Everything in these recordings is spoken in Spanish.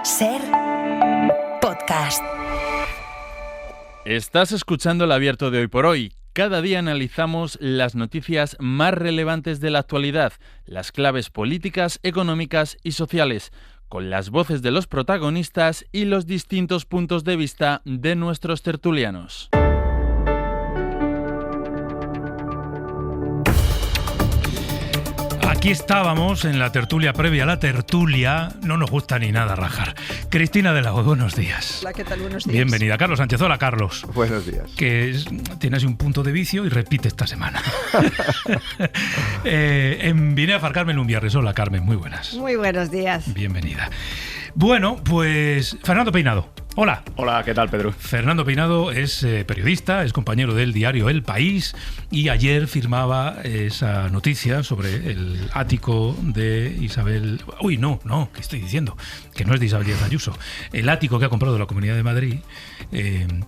SER Podcast. Estás escuchando el Abierto de Hoy por Hoy. Cada día analizamos las noticias más relevantes de la actualidad, las claves políticas, económicas y sociales, con las voces de los protagonistas y los distintos puntos de vista de nuestros tertulianos. Aquí estábamos en la tertulia previa a la tertulia. No nos gusta ni nada rajar. Cristina de la O, buenos días. Hola, ¿qué tal? Buenos días. Bienvenida. Carlos Sánchez. Hola, Carlos. Buenos días. Que tiene así un punto de vicio y repite esta semana. Vine a Carmen Lumbiarres. Hola, Carmen. Muy buenas. Muy buenos días. Bienvenida. Bueno, pues Fernando Peinado. Hola. Hola, ¿qué tal, Pedro? Fernando Peinado es periodista, es compañero del diario El País y ayer firmaba esa noticia sobre el ático de Isabel... Uy, no, ¿qué estoy diciendo? Que no es de Isabel Díaz Ayuso. El ático que ha comprado la Comunidad de Madrid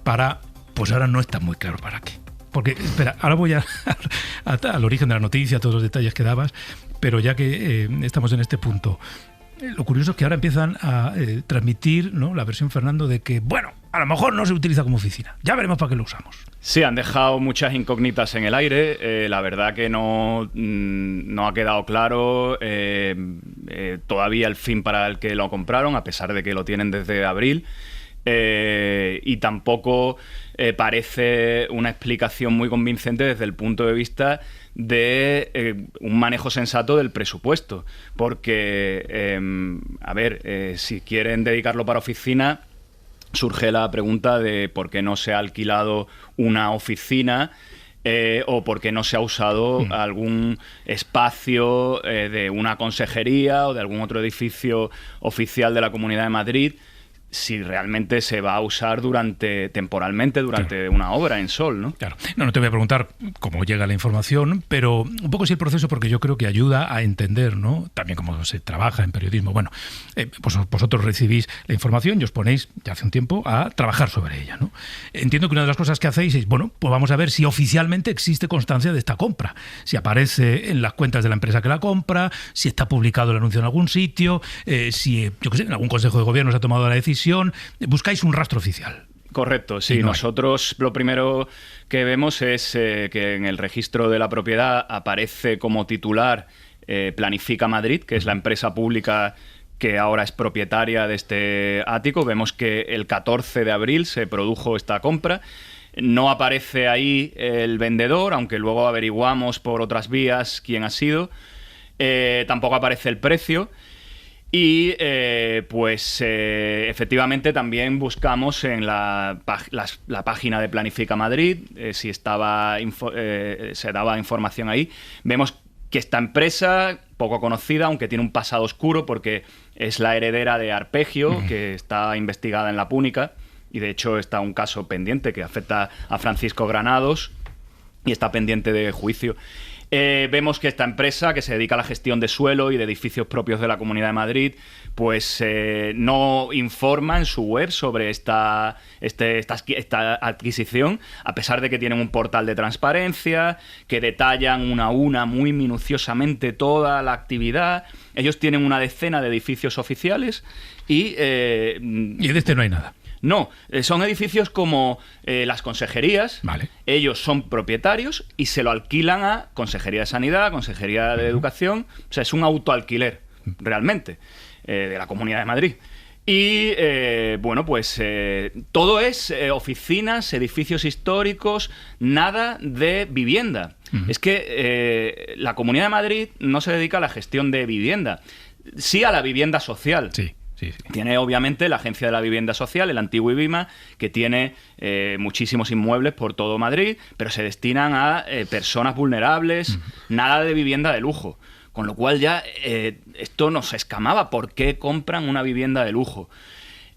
para... Pues ahora no está muy claro para qué. Porque, espera, ahora voy al origen de la noticia, todos los detalles que dabas, pero ya que estamos en este punto... Lo curioso es que ahora empiezan a transmitir, ¿no?, la versión, Fernando, de que, bueno, a lo mejor no se utiliza como oficina. Ya veremos para qué lo usamos. Sí, han dejado muchas incógnitas en el aire. La verdad que no ha quedado claro todavía el fin para el que lo compraron, a pesar de que lo tienen desde abril. Y tampoco parece una explicación muy convincente desde el punto de vista de un manejo sensato del presupuesto, porque, si quieren dedicarlo para oficina, surge la pregunta de por qué no se ha alquilado una oficina o por qué no se ha usado algún espacio de una consejería o de algún otro edificio oficial de la Comunidad de Madrid, si realmente se va a usar temporalmente durante una obra en Sol, ¿no? Claro. No te voy a preguntar cómo llega la información, pero un poco sí el proceso, porque yo creo que ayuda a entender, ¿no?, también cómo se trabaja en periodismo. Bueno, pues vosotros recibís la información y os ponéis ya hace un tiempo a trabajar sobre ella, ¿no? Entiendo que una de las cosas que hacéis es, bueno, pues vamos a ver si oficialmente existe constancia de esta compra, si aparece en las cuentas de la empresa que la compra, si está publicado el anuncio en algún sitio, si, yo qué sé, en algún consejo de gobierno se ha tomado la decisión. Buscáis un rastro oficial. Correcto, sí. Nosotros lo primero que vemos es que en el registro de la propiedad aparece como titular Planifica Madrid, que es la empresa pública que ahora es propietaria de este ático. Vemos que el 14 de abril se produjo esta compra. No aparece ahí el vendedor, aunque luego averiguamos por otras vías quién ha sido. Tampoco aparece el precio. Y efectivamente también buscamos en la página de Planifica Madrid si se daba información ahí. Vemos que esta empresa, poco conocida, aunque tiene un pasado oscuro porque es la heredera de Arpegio, que está investigada en la Púnica, y de hecho está un caso pendiente que afecta a Francisco Granados y está pendiente de juicio. Vemos que esta empresa, que se dedica a la gestión de suelo y de edificios propios de la Comunidad de Madrid, pues no informa en su web sobre esta adquisición, a pesar de que tienen un portal de transparencia, que detallan una a una muy minuciosamente toda la actividad. Ellos tienen una decena de edificios oficiales y de este no hay nada. No, son edificios como las consejerías. Vale. Ellos son propietarios y se lo alquilan a Consejería de Sanidad, Consejería de Educación. O sea, es un autoalquiler, realmente, de la Comunidad de Madrid. Y, todo es oficinas, edificios históricos, nada de vivienda. Es que la Comunidad de Madrid no se dedica a la gestión de vivienda, sí a la vivienda social. Sí. Tiene obviamente la Agencia de la Vivienda Social, el antiguo IBIMA, que tiene muchísimos inmuebles por todo Madrid, pero se destinan a personas vulnerables, nada de vivienda de lujo. Con lo cual ya esto nos escamaba. ¿Por qué compran una vivienda de lujo?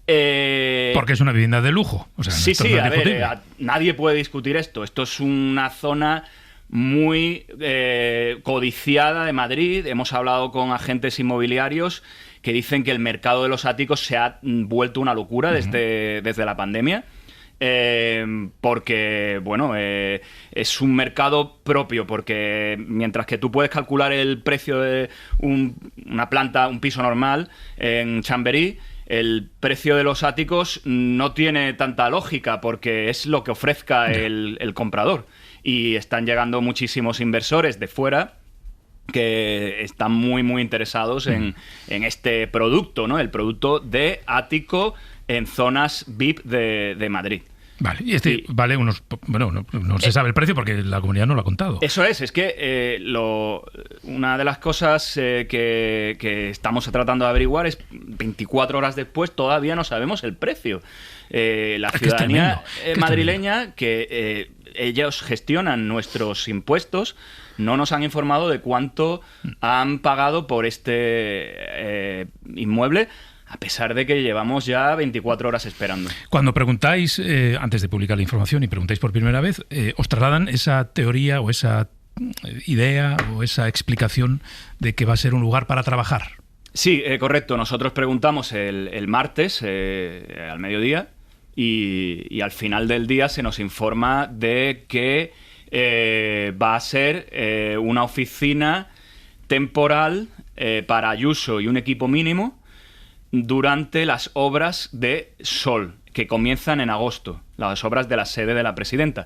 Porque es una vivienda de lujo. O sea, sí, a ver, nadie puede discutir esto. Esto es una zona muy codiciada de Madrid. Hemos hablado con agentes inmobiliarios que dicen que el mercado de los áticos se ha vuelto una locura desde la pandemia. Porque, es un mercado propio, porque mientras que tú puedes calcular el precio de una planta, un piso normal en Chamberí, el precio de los áticos no tiene tanta lógica porque es lo que ofrezca el comprador. Y están llegando muchísimos inversores de fuera que están muy, muy interesados en este producto, ¿no? El producto de ático en zonas VIP de Madrid. Vale, y vale unos... Bueno, no se sabe el precio porque la comunidad no lo ha contado. Eso es que una de las cosas que estamos tratando de averiguar es 24 horas después todavía no sabemos el precio. La ciudadanía madrileña, que ellos gestionan nuestros impuestos, no nos han informado de cuánto han pagado por este inmueble, a pesar de que llevamos ya 24 horas esperando. Cuando preguntáis, antes de publicar la información y preguntáis por primera vez, ¿os trasladan esa teoría o esa idea o esa explicación de que va a ser un lugar para trabajar? Sí, correcto. Nosotros preguntamos el martes al mediodía y al final del día se nos informa de que va a ser una oficina temporal para Ayuso y un equipo mínimo durante las obras de Sol, que comienzan en agosto, las obras de la sede de la presidenta.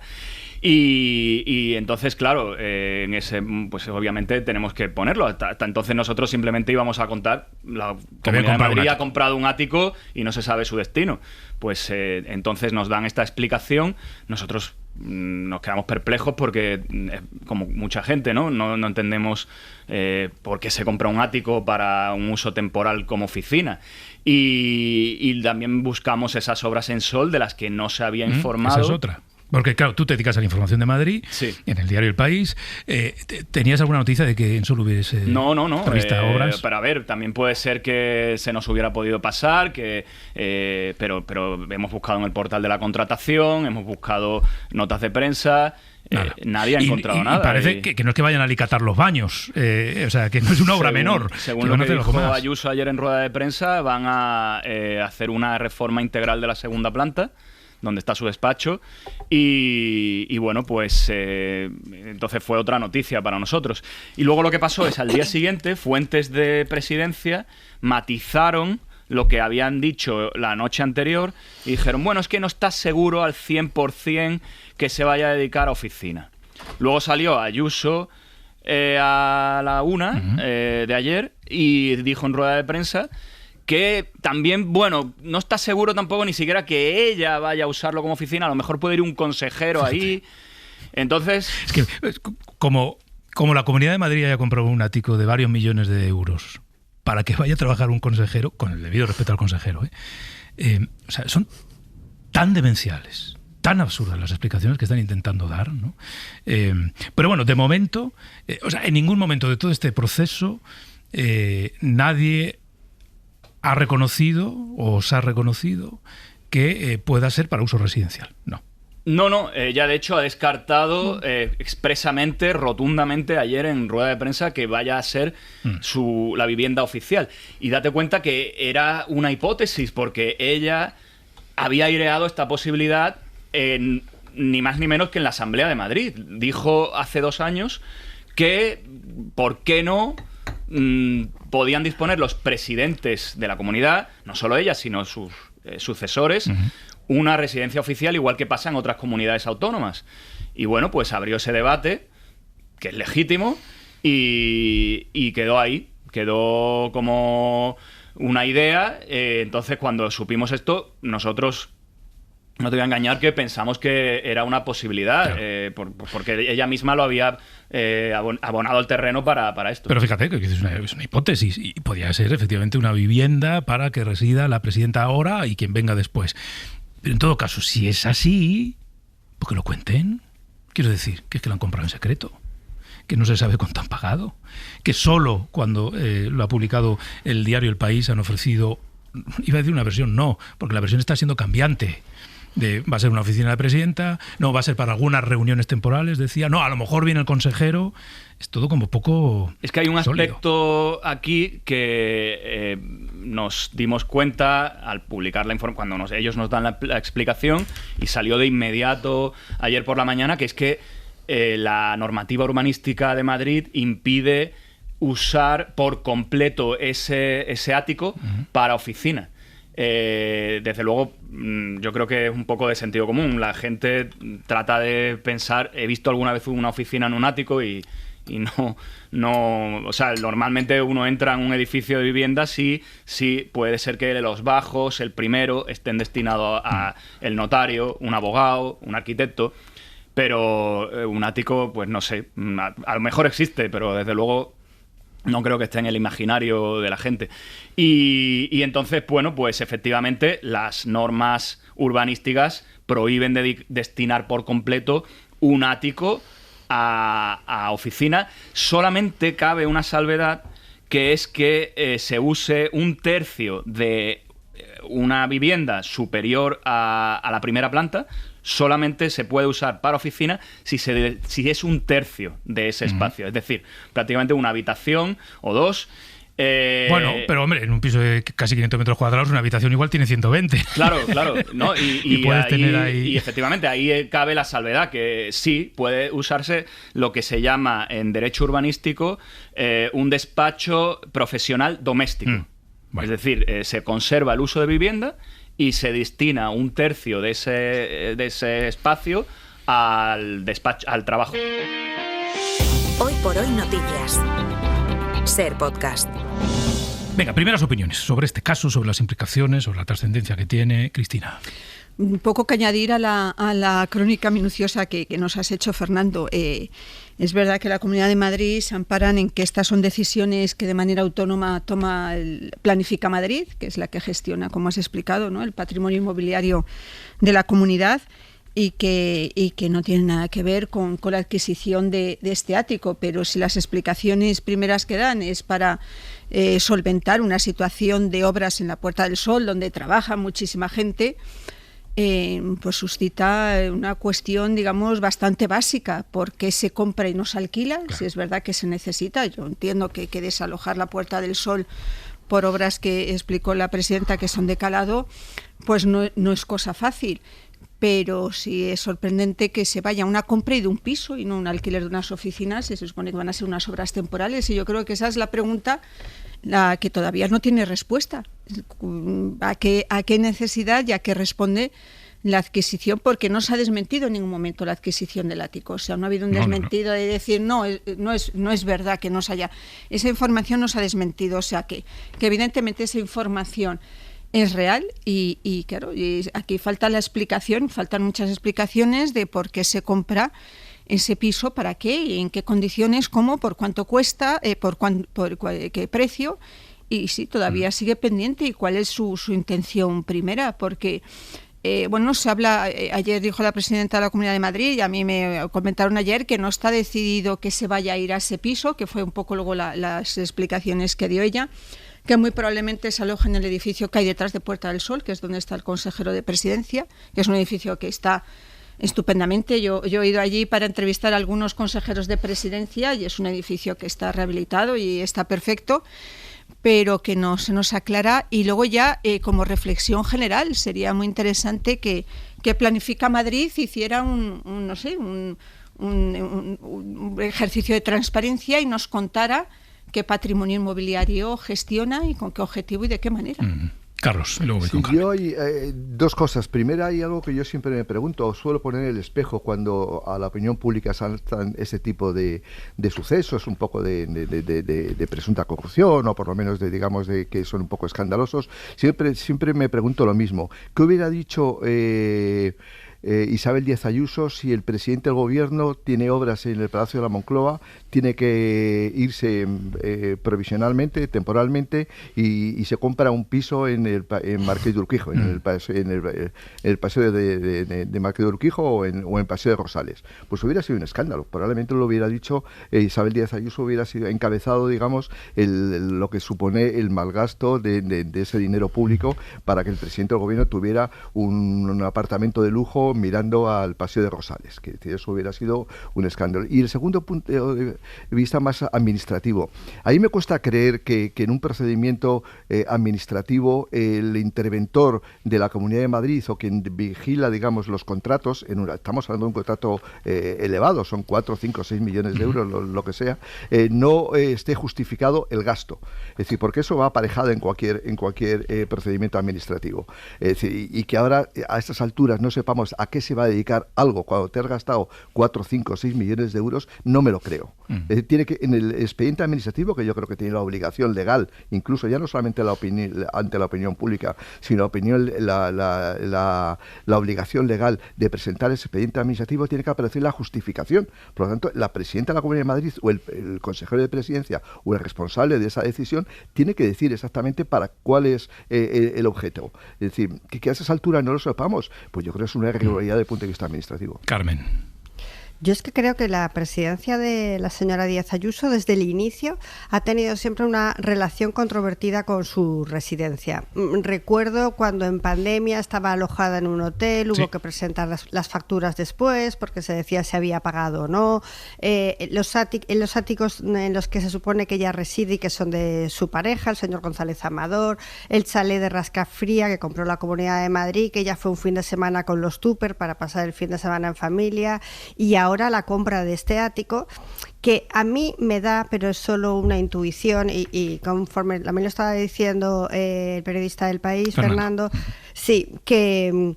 Y entonces, claro, en ese, pues obviamente tenemos que ponerlo. Hasta entonces nosotros simplemente íbamos a contar, la Comunidad de Madrid ha comprado un ático y no se sabe su destino. Pues entonces nos dan esta explicación, nosotros nos quedamos perplejos porque, como mucha gente, no entendemos por qué se compra un ático para un uso temporal como oficina. Y también buscamos esas obras en Sol de las que no se había informado. Esa es otra. Porque, claro, tú te dedicas a la información de Madrid, sí, en el diario El País. ¿Tenías alguna noticia de que en Sol hubiese no, obras? Pero a ver, también puede ser que se nos hubiera podido pasar, pero hemos buscado en el portal de la contratación, hemos buscado notas de prensa... nadie ha encontrado nada. Y parece que no es que vayan a alicatar los baños, o sea, que no es una obra menor. Según lo que dijo Ayuso ayer en rueda de prensa, van a hacer una reforma integral de la segunda planta, donde está su despacho, y bueno, pues entonces fue otra noticia para nosotros. Y luego lo que pasó es, al día siguiente, fuentes de presidencia matizaron lo que habían dicho la noche anterior y dijeron, bueno, es que no está seguro al 100% que se vaya a dedicar a oficina. Luego salió Ayuso a la 1 de ayer y dijo en rueda de prensa que también, bueno, no está seguro tampoco ni siquiera que ella vaya a usarlo como oficina, a lo mejor puede ir un consejero ahí. Entonces... Es que como la Comunidad de Madrid haya comprado un ático de varios millones de euros para que vaya a trabajar un consejero, con el debido respeto al consejero, o sea, son tan demenciales, tan absurdas las explicaciones que están intentando dar, ¿no? Pero bueno, de momento, o sea, en ningún momento de todo este proceso nadie ha reconocido o os ha reconocido que pueda ser para uso residencial. No. No, ella de hecho ha descartado expresamente, rotundamente ayer en rueda de prensa que vaya a ser la vivienda oficial. Y date cuenta que era una hipótesis porque ella había aireado esta posibilidad ni más ni menos que en la Asamblea de Madrid. Dijo hace 2 años que, ¿por qué no?, podían disponer los presidentes de la comunidad, no solo ella, sino sus sucesores, una residencia oficial, igual que pasa en otras comunidades autónomas. Y bueno, pues abrió ese debate, que es legítimo, y quedó ahí, quedó como una idea. Entonces, cuando supimos esto, nosotros, no te voy a engañar, que pensamos que era una posibilidad, claro, porque ella misma lo había abonado el terreno para esto. Pero fíjate que es una hipótesis y podría ser efectivamente una vivienda para que resida la presidenta ahora y quien venga después. Pero en todo caso, si es así, pues que lo cuenten. Quiero decir, que es que lo han comprado en secreto, que no se sabe cuánto han pagado, que solo cuando lo ha publicado el diario El País han ofrecido, iba a decir una versión, no, porque la versión está siendo cambiante. Va a ser una oficina de presidenta, no, va a ser para algunas reuniones temporales, decía, no, a lo mejor viene el consejero. Es todo como poco... Es que hay un sólido. aspecto aquí que nos dimos cuenta al publicar la información, cuando ellos nos dan la explicación, y salió de inmediato ayer por la mañana, que es que la normativa urbanística de Madrid impide usar por completo ese ático para oficina. Desde luego, yo creo que es un poco de sentido común. La gente trata de pensar, he visto alguna vez una oficina en un ático y no, o sea, normalmente uno entra en un edificio de vivienda, sí puede ser que los bajos, el primero, estén destinados a el notario, un abogado, un arquitecto, pero un ático, pues no sé, a lo mejor existe, pero desde luego no creo que esté en el imaginario de la gente. Y entonces, bueno, pues efectivamente las normas urbanísticas prohíben destinar por completo un ático a oficina. Solamente cabe una salvedad, que es que se use un tercio de una vivienda superior a la primera planta. Solamente se puede usar para oficina si es un tercio de ese espacio. Es decir, prácticamente una habitación o dos. Bueno, pero hombre, en un piso de casi 500 metros cuadrados, una habitación igual tiene 120. Claro, ¿no? Y puedes tener ahí... Y efectivamente, ahí cabe la salvedad, que sí puede usarse lo que se llama en derecho urbanístico un despacho profesional doméstico. Bueno. Es decir, se conserva el uso de vivienda y se destina un tercio de ese espacio al despacho, al trabajo. Hoy por hoy noticias. Ser podcast. Venga, primeras opiniones sobre este caso, sobre las implicaciones, sobre la trascendencia que tiene. Cristina. Un poco que añadir a la crónica minuciosa que nos has hecho, Fernando. Es verdad que la Comunidad de Madrid se amparan en que estas son decisiones que de manera autónoma planifica Madrid, que es la que gestiona, como has explicado, ¿no?, el patrimonio inmobiliario de la comunidad, y que no tiene nada que ver con la adquisición de este ático. Pero si las explicaciones primeras que dan es para solventar una situación de obras en la Puerta del Sol, donde trabaja muchísima gente, pues suscita una cuestión, digamos, bastante básica. ¿Por qué se compra y no se alquila? Claro. Si es verdad que se necesita. Yo entiendo que hay que desalojar la Puerta del Sol por obras que explicó la presidenta que son de calado, pues no es cosa fácil. Pero sí es sorprendente que se vaya a una compra y de un piso y no un alquiler de unas oficinas. Se supone que van a ser unas obras temporales, y yo creo que esa es la pregunta la que todavía no tiene respuesta. ¿A qué necesidad y a qué responde la adquisición? Porque no se ha desmentido en ningún momento la adquisición del ático. O sea, no ha habido un desmentido de decir no es verdad que no se haya. Esa información no se ha desmentido. O sea, que evidentemente esa información es real y claro, y aquí falta la explicación, faltan muchas explicaciones de por qué se compra ese piso, para qué, y en qué condiciones, cómo, por cuánto cuesta, por qué precio, y sí, todavía sigue pendiente, y cuál es su intención primera, porque bueno, se habla, ayer dijo la presidenta de la Comunidad de Madrid, y a mí me comentaron ayer que no está decidido que se vaya a ir a ese piso, que fue un poco luego las explicaciones que dio ella, que muy probablemente se aloja en el edificio que hay detrás de Puerta del Sol, que es donde está el consejero de Presidencia, que es un edificio que está estupendamente. Yo he ido allí para entrevistar a algunos consejeros de Presidencia y es un edificio que está rehabilitado y está perfecto, pero que no se nos aclara. Y luego ya, como reflexión general, sería muy interesante que Planifica Madrid hiciera un ejercicio de transparencia y nos contara qué patrimonio inmobiliario gestiona y con qué objetivo y de qué manera. Carlos, y luego voy con Carlos. Yo hay dos cosas. Primera, hay algo que yo siempre me pregunto, suelo poner el espejo cuando a la opinión pública saltan ese tipo de sucesos, un poco de presunta corrupción, o por lo menos digamos que son un poco escandalosos. Siempre me pregunto lo mismo. ¿Qué hubiera dicho Isabel Díaz Ayuso si el presidente del gobierno tiene obras en el Palacio de la Moncloa, tiene que irse provisionalmente, temporalmente, y se compra un piso en Marqués de Urquijo, en el paseo de Marqués de Urquijo o en Paseo de Rosales? Pues hubiera sido un escándalo. Probablemente lo hubiera dicho Isabel Díaz Ayuso, hubiera sido encabezado, digamos, lo que supone el malgasto de ese dinero público para que el presidente del gobierno tuviera un apartamento de lujo mirando al Paseo de Rosales, que eso hubiera sido un escándalo. Y el segundo punto de vista más administrativo. A mí me cuesta creer que en un procedimiento administrativo el interventor de la Comunidad de Madrid o quien vigila, digamos, los contratos, estamos hablando de un contrato elevado, son 4, 5, 6 millones de euros, lo que sea, no esté justificado el gasto. Es decir, porque eso va aparejado en cualquier procedimiento administrativo. Es decir, y que ahora a estas alturas no sepamos a qué se va a dedicar algo cuando te has gastado 4, 5, 6 millones de euros, no me lo creo. Es decir, tiene que, en el expediente administrativo, que yo creo que tiene la obligación legal, incluso ya no solamente ante la opinión pública, sino la obligación legal de presentar ese expediente administrativo, tiene que aparecer la justificación. Por lo tanto, la presidenta de la Comunidad de Madrid o el consejero de presidencia o el responsable de esa decisión tiene que decir exactamente para cuál es el objeto. Es decir, que a esas alturas no lo sepamos, pues yo creo que es una irregularidad desde el punto de vista administrativo. Carmen. Yo es que creo que la presidencia de la señora Díaz Ayuso desde el inicio ha tenido siempre una relación controvertida con su residencia. Recuerdo cuando en pandemia estaba alojada en un hotel, hubo que presentar las facturas después porque se decía si había pagado o no. Los áticos en los que se supone que ella reside y que son de su pareja, el señor González Amador, el chalet de Rascafría que compró la Comunidad de Madrid, que ella fue un fin de semana con los Tupper para pasar el fin de semana en familia, y ahora la compra de este ático, que a mí me da, pero es solo una intuición, y conforme también lo estaba diciendo el periodista del País, Fernando, sí, que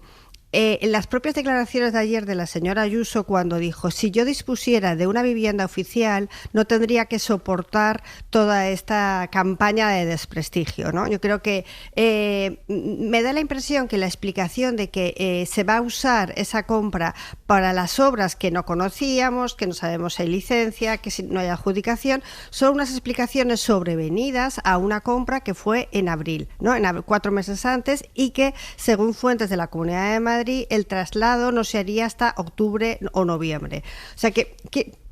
en las propias declaraciones de ayer de la señora Ayuso, cuando dijo, si yo dispusiera de una vivienda oficial, no tendría que soportar toda esta campaña de desprestigio, ¿no? Yo creo que me da la impresión que la explicación de que se va a usar esa compra para las obras que no conocíamos, que no sabemos si hay licencia, que si no hay adjudicación, son unas explicaciones sobrevenidas a una compra que fue en abril, ¿no? 4 meses antes, y que, según fuentes de la Comunidad de Madrid, el traslado no se haría hasta octubre o noviembre. O sea que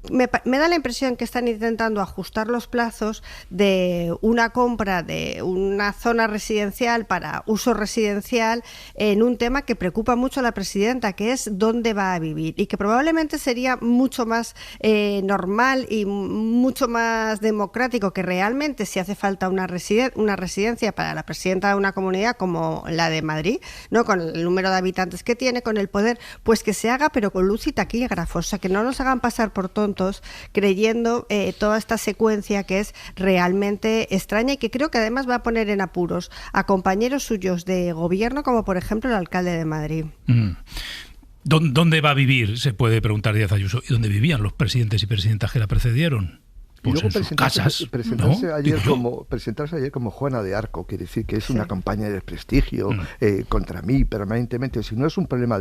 me da la impresión que están intentando ajustar los plazos de una compra de una zona residencial para uso residencial en un tema que preocupa mucho a la presidenta, que es dónde va a vivir, y que probablemente sería mucho más normal y mucho más democrático que realmente, si hace falta una residencia para la presidenta de una comunidad como la de Madrid, ¿no?, con el número de habitantes que tiene, con el poder, pues que se haga, pero con luz y taquígrafos, o sea, que no nos hagan pasar por tontos creyendo toda esta secuencia que es realmente extraña, y que creo que además va a poner en apuros a compañeros suyos de gobierno, como por ejemplo el alcalde de Madrid. ¿Dónde va a vivir? Se puede preguntar Díaz Ayuso. ¿Y dónde vivían los presidentes y presidentas que la precedieron? Y pues luego en sus casas, presentarse ayer como Juana de Arco, quiere decir que es una campaña de desprestigio contra mí permanentemente. Si no es un problema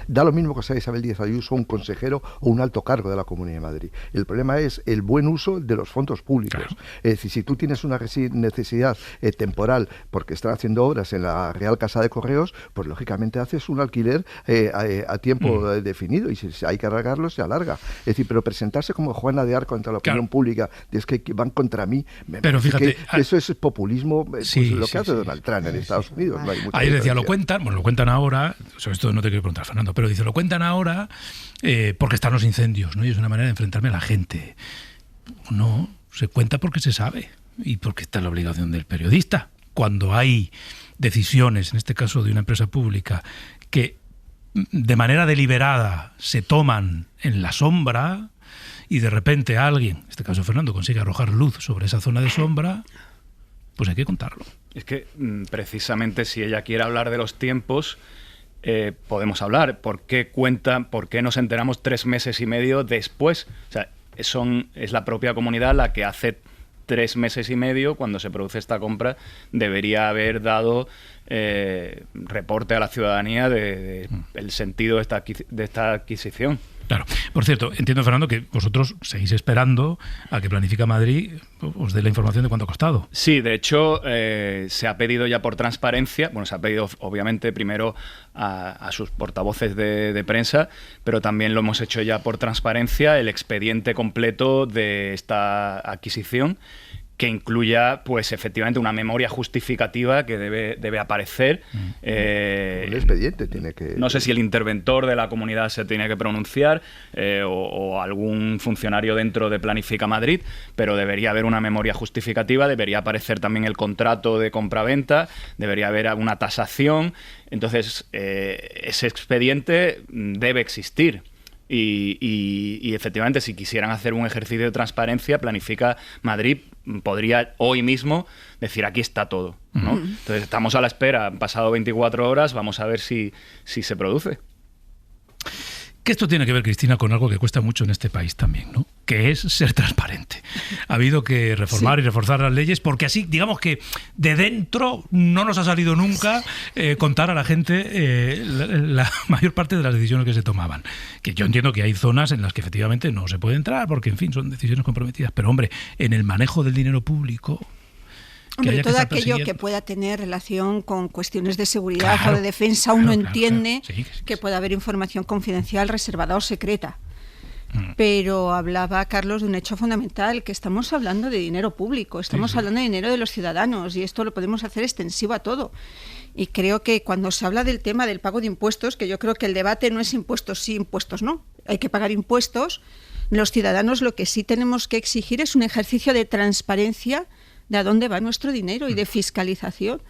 da lo mismo que sea Isabel Díaz Ayuso, un consejero o un alto cargo de la Comunidad de Madrid. El problema es el buen uso de los fondos públicos. Claro. Es decir, si tú tienes una necesidad temporal porque están haciendo obras en la Real Casa de Correos, pues lógicamente haces un alquiler a tiempo definido, y si hay que alargarlo, se alarga. Es decir, pero presentarse como Juana de Arco ante la opinión pública, es que van contra mí. Pero fíjate, eso es populismo, lo que hace Donald Trump en Estados Unidos. No hay mucha ahí decía, lo cuentan ahora, sobre esto no te quiero preguntar, Fernando, pero dice, lo cuentan ahora porque están los incendios, ¿no? Y es una manera de enfrentarme a la gente. No, se cuenta porque se sabe y porque está la obligación del periodista. Cuando hay decisiones, en este caso de una empresa pública, que de manera deliberada se toman en la sombra, y de repente alguien, en este caso Fernando, consigue arrojar luz sobre esa zona de sombra, pues hay que contarlo. Es que precisamente si ella quiere hablar de los tiempos, podemos hablar. ¿Por qué nos enteramos 3 meses y medio después? O sea, es la propia comunidad la que hace 3 meses y medio, cuando se produce esta compra, debería haber dado reporte a la ciudadanía el sentido de esta adquisición. Claro. Por cierto, entiendo, Fernando, que vosotros seguís esperando a que Planifica Madrid os dé la información de cuánto ha costado. Sí, de hecho, se ha pedido ya por transparencia, se ha pedido obviamente primero a sus portavoces de prensa, pero también lo hemos hecho ya por transparencia, el expediente completo de esta adquisición, que incluya, pues efectivamente, una memoria justificativa que debe aparecer. El expediente tiene que... No sé si el interventor de la comunidad se tiene que pronunciar o algún funcionario dentro de Planifica Madrid, pero debería haber una memoria justificativa, debería aparecer también el contrato de compraventa, debería haber una tasación. Entonces, ese expediente debe existir. Y efectivamente, si quisieran hacer un ejercicio de transparencia, Planifica Madrid podría hoy mismo decir aquí está todo, ¿no? Entonces estamos a la espera, han pasado 24 horas, vamos a ver si se produce. Que esto tiene que ver, Cristina, con algo que cuesta mucho en este país también, ¿no? Que es ser transparente. Ha habido que reformar y reforzar las leyes porque así, digamos que de dentro no nos ha salido nunca contar a la gente la mayor parte de las decisiones que se tomaban. Que yo entiendo que hay zonas en las que efectivamente no se puede entrar porque, en fin, son decisiones comprometidas. Pero, hombre, en el manejo del dinero público... Hombre, todo aquello que pueda tener relación con cuestiones de seguridad o de defensa, uno entiende que puede haber información confidencial, reservada o secreta. Pero hablaba Carlos de un hecho fundamental, que estamos hablando de dinero público, estamos hablando de dinero de los ciudadanos y esto lo podemos hacer extensivo a todo. Y creo que cuando se habla del tema del pago de impuestos, que yo creo que el debate no es impuestos sí, impuestos no, hay que pagar impuestos, los ciudadanos lo que sí tenemos que exigir es un ejercicio de transparencia de a dónde va nuestro dinero y de fiscalización.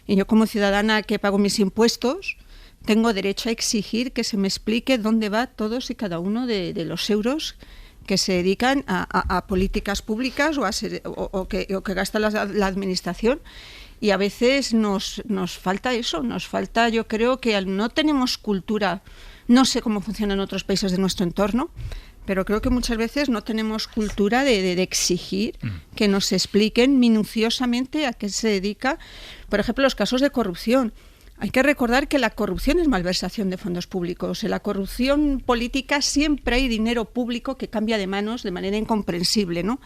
Y yo como ciudadana que pago mis impuestos tengo derecho a exigir que se me explique dónde va todos y cada uno de los euros que se dedican a políticas públicas o que gasta la administración. Y a veces nos falta eso, nos falta, yo creo que no tenemos cultura, no sé cómo funciona en otros países de nuestro entorno, pero creo que muchas veces no tenemos cultura de exigir que nos expliquen minuciosamente a qué se dedica, por ejemplo, los casos de corrupción. Hay que recordar que la corrupción es malversación de fondos públicos. En la corrupción política siempre hay dinero público que cambia de manos de manera incomprensible, ¿no?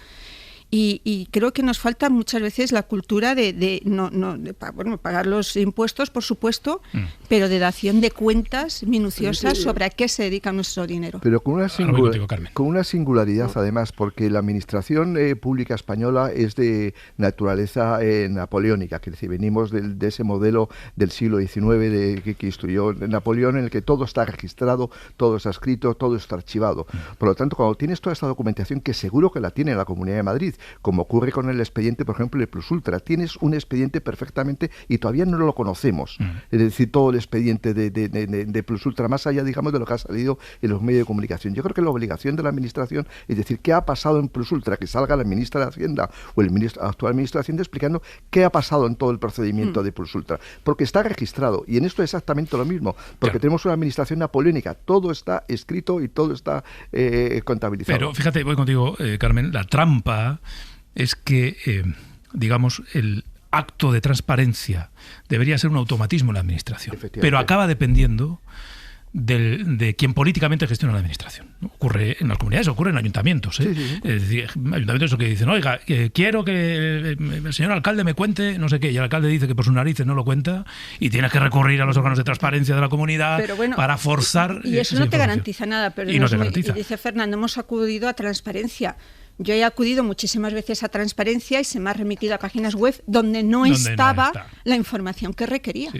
Y creo que nos falta muchas veces la cultura de pagar los impuestos, por supuesto, pero de dación de cuentas minuciosas sobre a qué se dedica nuestro dinero. Pero con una singularidad, además, porque la administración pública española es de naturaleza napoleónica, que es decir, venimos de ese modelo del siglo XIX que instruyó Napoleón, en el que todo está registrado, todo está escrito, todo está archivado. Por lo tanto, cuando tienes toda esta documentación, que seguro que la tiene la Comunidad de Madrid, como ocurre con el expediente, por ejemplo, de Plus Ultra. Tienes un expediente perfectamente y todavía no lo conocemos. Es decir, todo el expediente de Plus Ultra, más allá, digamos, de lo que ha salido en los medios de comunicación. Yo creo que la obligación de la Administración es decir, ¿qué ha pasado en Plus Ultra? Que salga la ministra de Hacienda o el actual ministro de Hacienda explicando qué ha pasado en todo el procedimiento de Plus Ultra. Porque está registrado. Y en esto es exactamente lo mismo. Porque tenemos una administración napoleónica. Todo está escrito y todo está contabilizado. Pero fíjate, voy contigo, Carmen, la trampa es que, digamos, el acto de transparencia debería ser un automatismo en la administración, pero acaba dependiendo de quien políticamente gestiona la administración. Ocurre en las comunidades, ocurre en ayuntamientos. Es decir, ayuntamientos que dicen, oiga, quiero que el señor alcalde me cuente no sé qué, y el alcalde dice que por sus narices no lo cuenta, y tienes que recurrir a los órganos de transparencia de la comunidad para forzar. Y eso no te garantiza nada, pero y dice Fernando, hemos acudido a transparencia. Yo he acudido muchísimas veces a transparencia y se me ha remitido a páginas web donde no estaba la información que requería.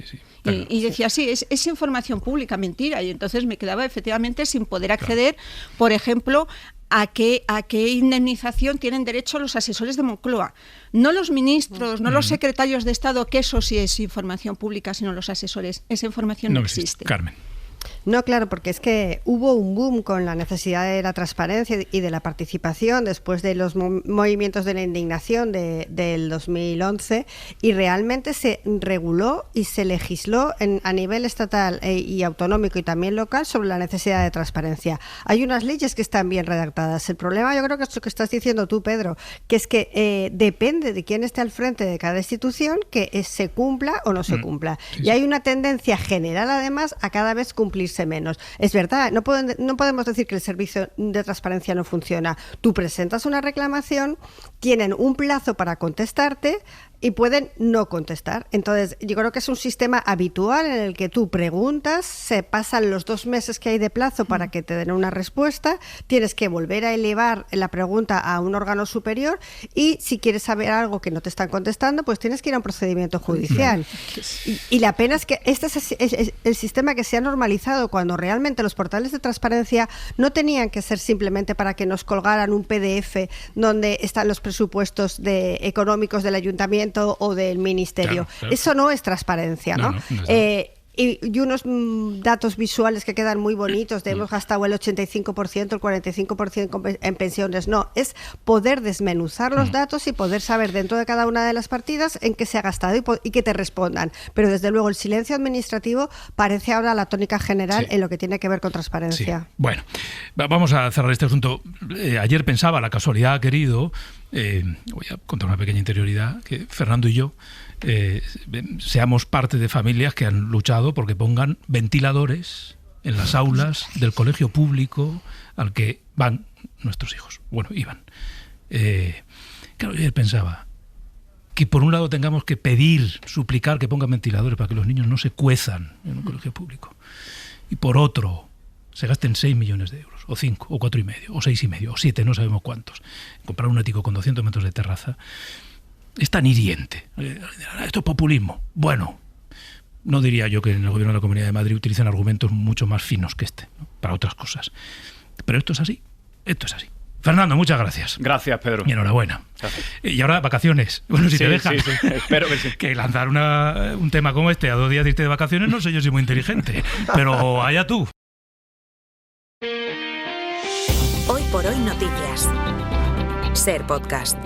Y decía, sí, es información pública, mentira. Y entonces me quedaba efectivamente sin poder acceder, por ejemplo, a qué indemnización tienen derecho los asesores de Moncloa. No los ministros, no los secretarios de Estado, que eso sí es información pública, sino los asesores. Esa información no existe. Carmen. No, claro, porque es que hubo un boom con la necesidad de la transparencia y de la participación después de los movimientos de la indignación del 2011 y realmente se reguló y se legisló a nivel estatal y autonómico y también local sobre la necesidad de transparencia. Hay unas leyes que están bien redactadas. El problema yo creo que es lo que estás diciendo tú, Pedro, que es que depende de quién esté al frente de cada institución que se cumpla o no se cumpla. Y hay una tendencia general además a cada vez cumplirse menos. Es verdad, no podemos decir que el servicio de transparencia no funciona. Tú presentas una reclamación, tienen un plazo para contestarte y pueden no contestar. Entonces, yo creo que es un sistema habitual en el que tú preguntas, se pasan los 2 meses que hay de plazo para que te den una respuesta, tienes que volver a elevar la pregunta a un órgano superior y si quieres saber algo que no te están contestando, pues tienes que ir a un procedimiento judicial. Y la pena es que este es el sistema que se ha normalizado cuando realmente los portales de transparencia no tenían que ser simplemente para que nos colgaran un PDF donde están los presupuestos económicos del ayuntamiento o del ministerio. Claro. Eso no es transparencia, ¿no? Y unos datos visuales que quedan muy bonitos, de hemos gastado el 85%, el 45% en pensiones. No, es poder desmenuzar los datos y poder saber dentro de cada una de las partidas en qué se ha gastado y que te respondan. Pero desde luego el silencio administrativo parece ahora la tónica general en lo que tiene que ver con transparencia. Sí. Bueno, vamos a cerrar este asunto. Ayer pensaba, la casualidad ha querido, voy a contar una pequeña interioridad, que Fernando y yo seamos parte de familias que han luchado porque pongan ventiladores en las aulas del colegio público al que van nuestros hijos. Bueno, iban. Claro, yo pensaba que por un lado tengamos que pedir, suplicar que pongan ventiladores para que los niños no se cuezan en un colegio público. Y por otro, se gasten 6 millones de euros, o 5, o 4,5, o 6,5, o 7, no sabemos cuántos. Comprar un ático con 200 metros de terraza es tan hiriente. Esto es populismo. Bueno, no diría yo que en el gobierno de la Comunidad de Madrid utilicen argumentos mucho más finos que este, ¿no?, para otras cosas. Pero esto es así. Esto es así. Fernando, muchas gracias. Gracias, Pedro. Y enhorabuena. Gracias. Y ahora vacaciones. Bueno, si te dejan. Sí, espero que sí. Que lanzar un tema como este a 2 días de irte de vacaciones, no sé yo si muy inteligente. Pero allá tú. Hoy por hoy noticias. Ser Podcast.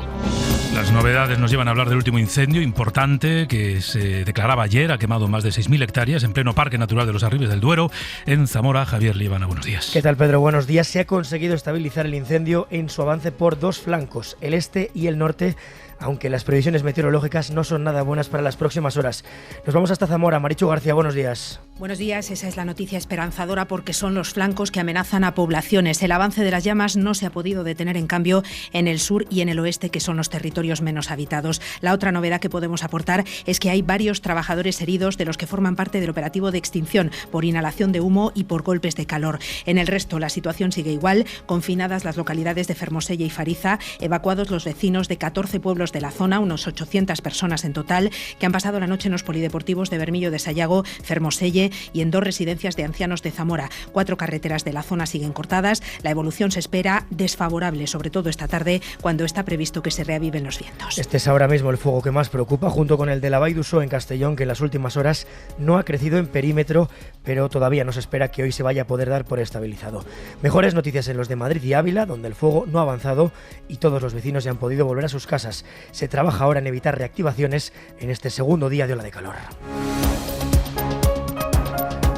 Las novedades nos llevan a hablar del último incendio importante que se declaraba ayer. Ha quemado más de 6.000 hectáreas en pleno Parque Natural de los Arribes del Duero, en Zamora. Javier Líbana, buenos días. ¿Qué tal, Pedro? Buenos días. Se ha conseguido estabilizar el incendio en su avance por 2 flancos, el este y el norte, aunque las previsiones meteorológicas no son nada buenas para las próximas horas. Nos vamos hasta Zamora. Marichu García, buenos días. Buenos días, esa es la noticia esperanzadora porque son los flancos que amenazan a poblaciones. El avance de las llamas no se ha podido detener, en cambio, en el sur y en el oeste, que son los territorios menos habitados. La otra novedad que podemos aportar es que hay varios trabajadores heridos de los que forman parte del operativo de extinción por inhalación de humo y por golpes de calor. En el resto, la situación sigue igual, confinadas las localidades de Fermoselle y Fariza, evacuados los vecinos de 14 pueblos de la zona, unos 800 personas en total, que han pasado la noche en los polideportivos de Bermillo de Sayago, Fermoselle y en 2 residencias de ancianos de Zamora. 4 carreteras de la zona siguen cortadas. La evolución se espera desfavorable, sobre todo esta tarde, cuando está previsto que se reaviven los vientos. Este es ahora mismo el fuego que más preocupa, junto con el de la Vall d'Uixó en Castellón, que en las últimas horas no ha crecido en perímetro, pero todavía no se espera que hoy se vaya a poder dar por estabilizado. Mejores noticias en los de Madrid y Ávila, donde el fuego no ha avanzado y todos los vecinos ya han podido volver a sus casas. Se trabaja ahora en evitar reactivaciones en este segundo día de ola de calor.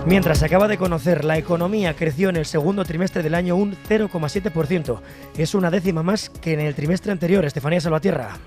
Mientras se acaba de conocer, la economía creció en el segundo trimestre del año un 0,7%. Es una décima más que en el trimestre anterior. Estefanía Salvatierra.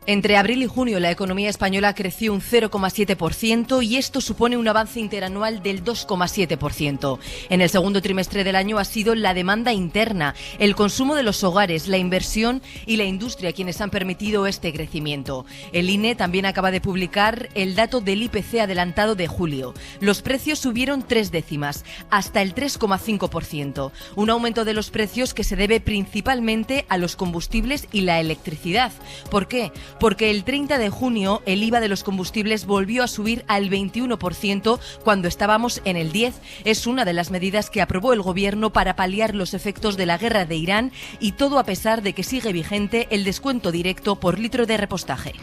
Entre abril y junio la economía española creció un 0,7% y esto supone un avance interanual del 2,7%. En el segundo trimestre del año ha sido la demanda interna, el consumo de los hogares, la inversión y la industria quienes han permitido este crecimiento. El INE también acaba de publicar el dato del IPC adelantado de julio. Los precios subieron 3 décimas, hasta el 3,5%. Un aumento de los precios que se debe principalmente a los combustibles y la electricidad. ¿Por qué? Porque el 30 de junio el IVA de los combustibles volvió a subir al 21% cuando estábamos en el 10%. Es una de las medidas que aprobó el gobierno para paliar los efectos de la guerra de Irán, y todo a pesar de que sigue vigente el descuento directo por litro de repostaje.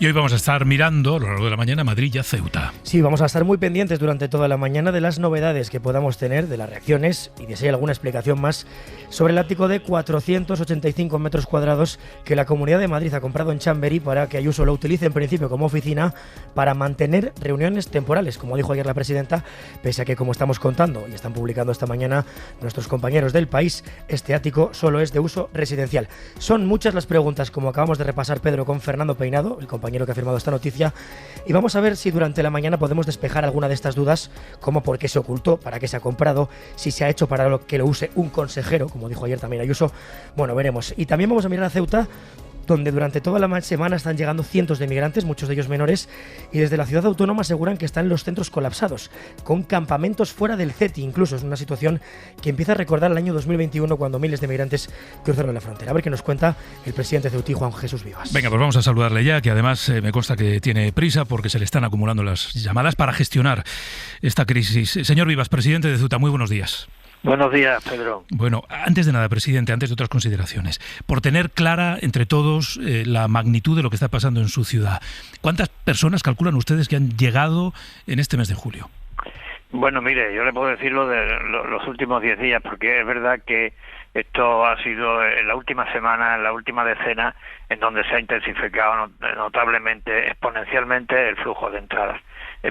Y hoy vamos a estar mirando a lo largo de la mañana Madrid y a Ceuta. Sí, vamos a estar muy pendientes durante toda la mañana de las novedades que podamos tener, de las reacciones y de si hay alguna explicación más sobre el ático de 485 metros cuadrados que la Comunidad de Madrid ha comprado en Chamberí para que Ayuso lo utilice en principio como oficina para mantener reuniones temporales, como dijo ayer la presidenta, pese a que, como estamos contando y están publicando esta mañana nuestros compañeros del País, este ático solo es de uso residencial. Son muchas las preguntas, como acabamos de repasar, Pedro, con Fernando Peinado, el compañero que ha firmado esta noticia, y vamos a ver si durante la mañana podemos despejar alguna de estas dudas, como por qué se ocultó, para qué se ha comprado, si se ha hecho para que lo use un consejero, como dijo ayer también Ayuso. Bueno, veremos. Y también vamos a mirar a Ceuta, donde durante toda la semana están llegando cientos de migrantes, muchos de ellos menores, y desde la ciudad autónoma aseguran que están los centros colapsados, con campamentos fuera del CETI incluso. Es una situación que empieza a recordar el año 2021, cuando miles de migrantes cruzaron la frontera. A ver qué nos cuenta el presidente ceutí, Juan Jesús Vivas. Venga, pues vamos a saludarle ya, que además me consta que tiene prisa porque se le están acumulando las llamadas para gestionar esta crisis. Señor Vivas, presidente de Ceuta, muy buenos días. Buenos días, Pedro. Bueno, antes de nada, presidente, antes de otras consideraciones, por tener clara entre todos la magnitud de lo que está pasando en su ciudad, ¿cuántas personas calculan ustedes que han llegado en este mes de julio? Bueno, mire, yo le puedo decir lo de los últimos 10 días, porque es verdad que esto ha sido en la última semana, en la última decena, en donde se ha intensificado notablemente, exponencialmente el flujo de entradas.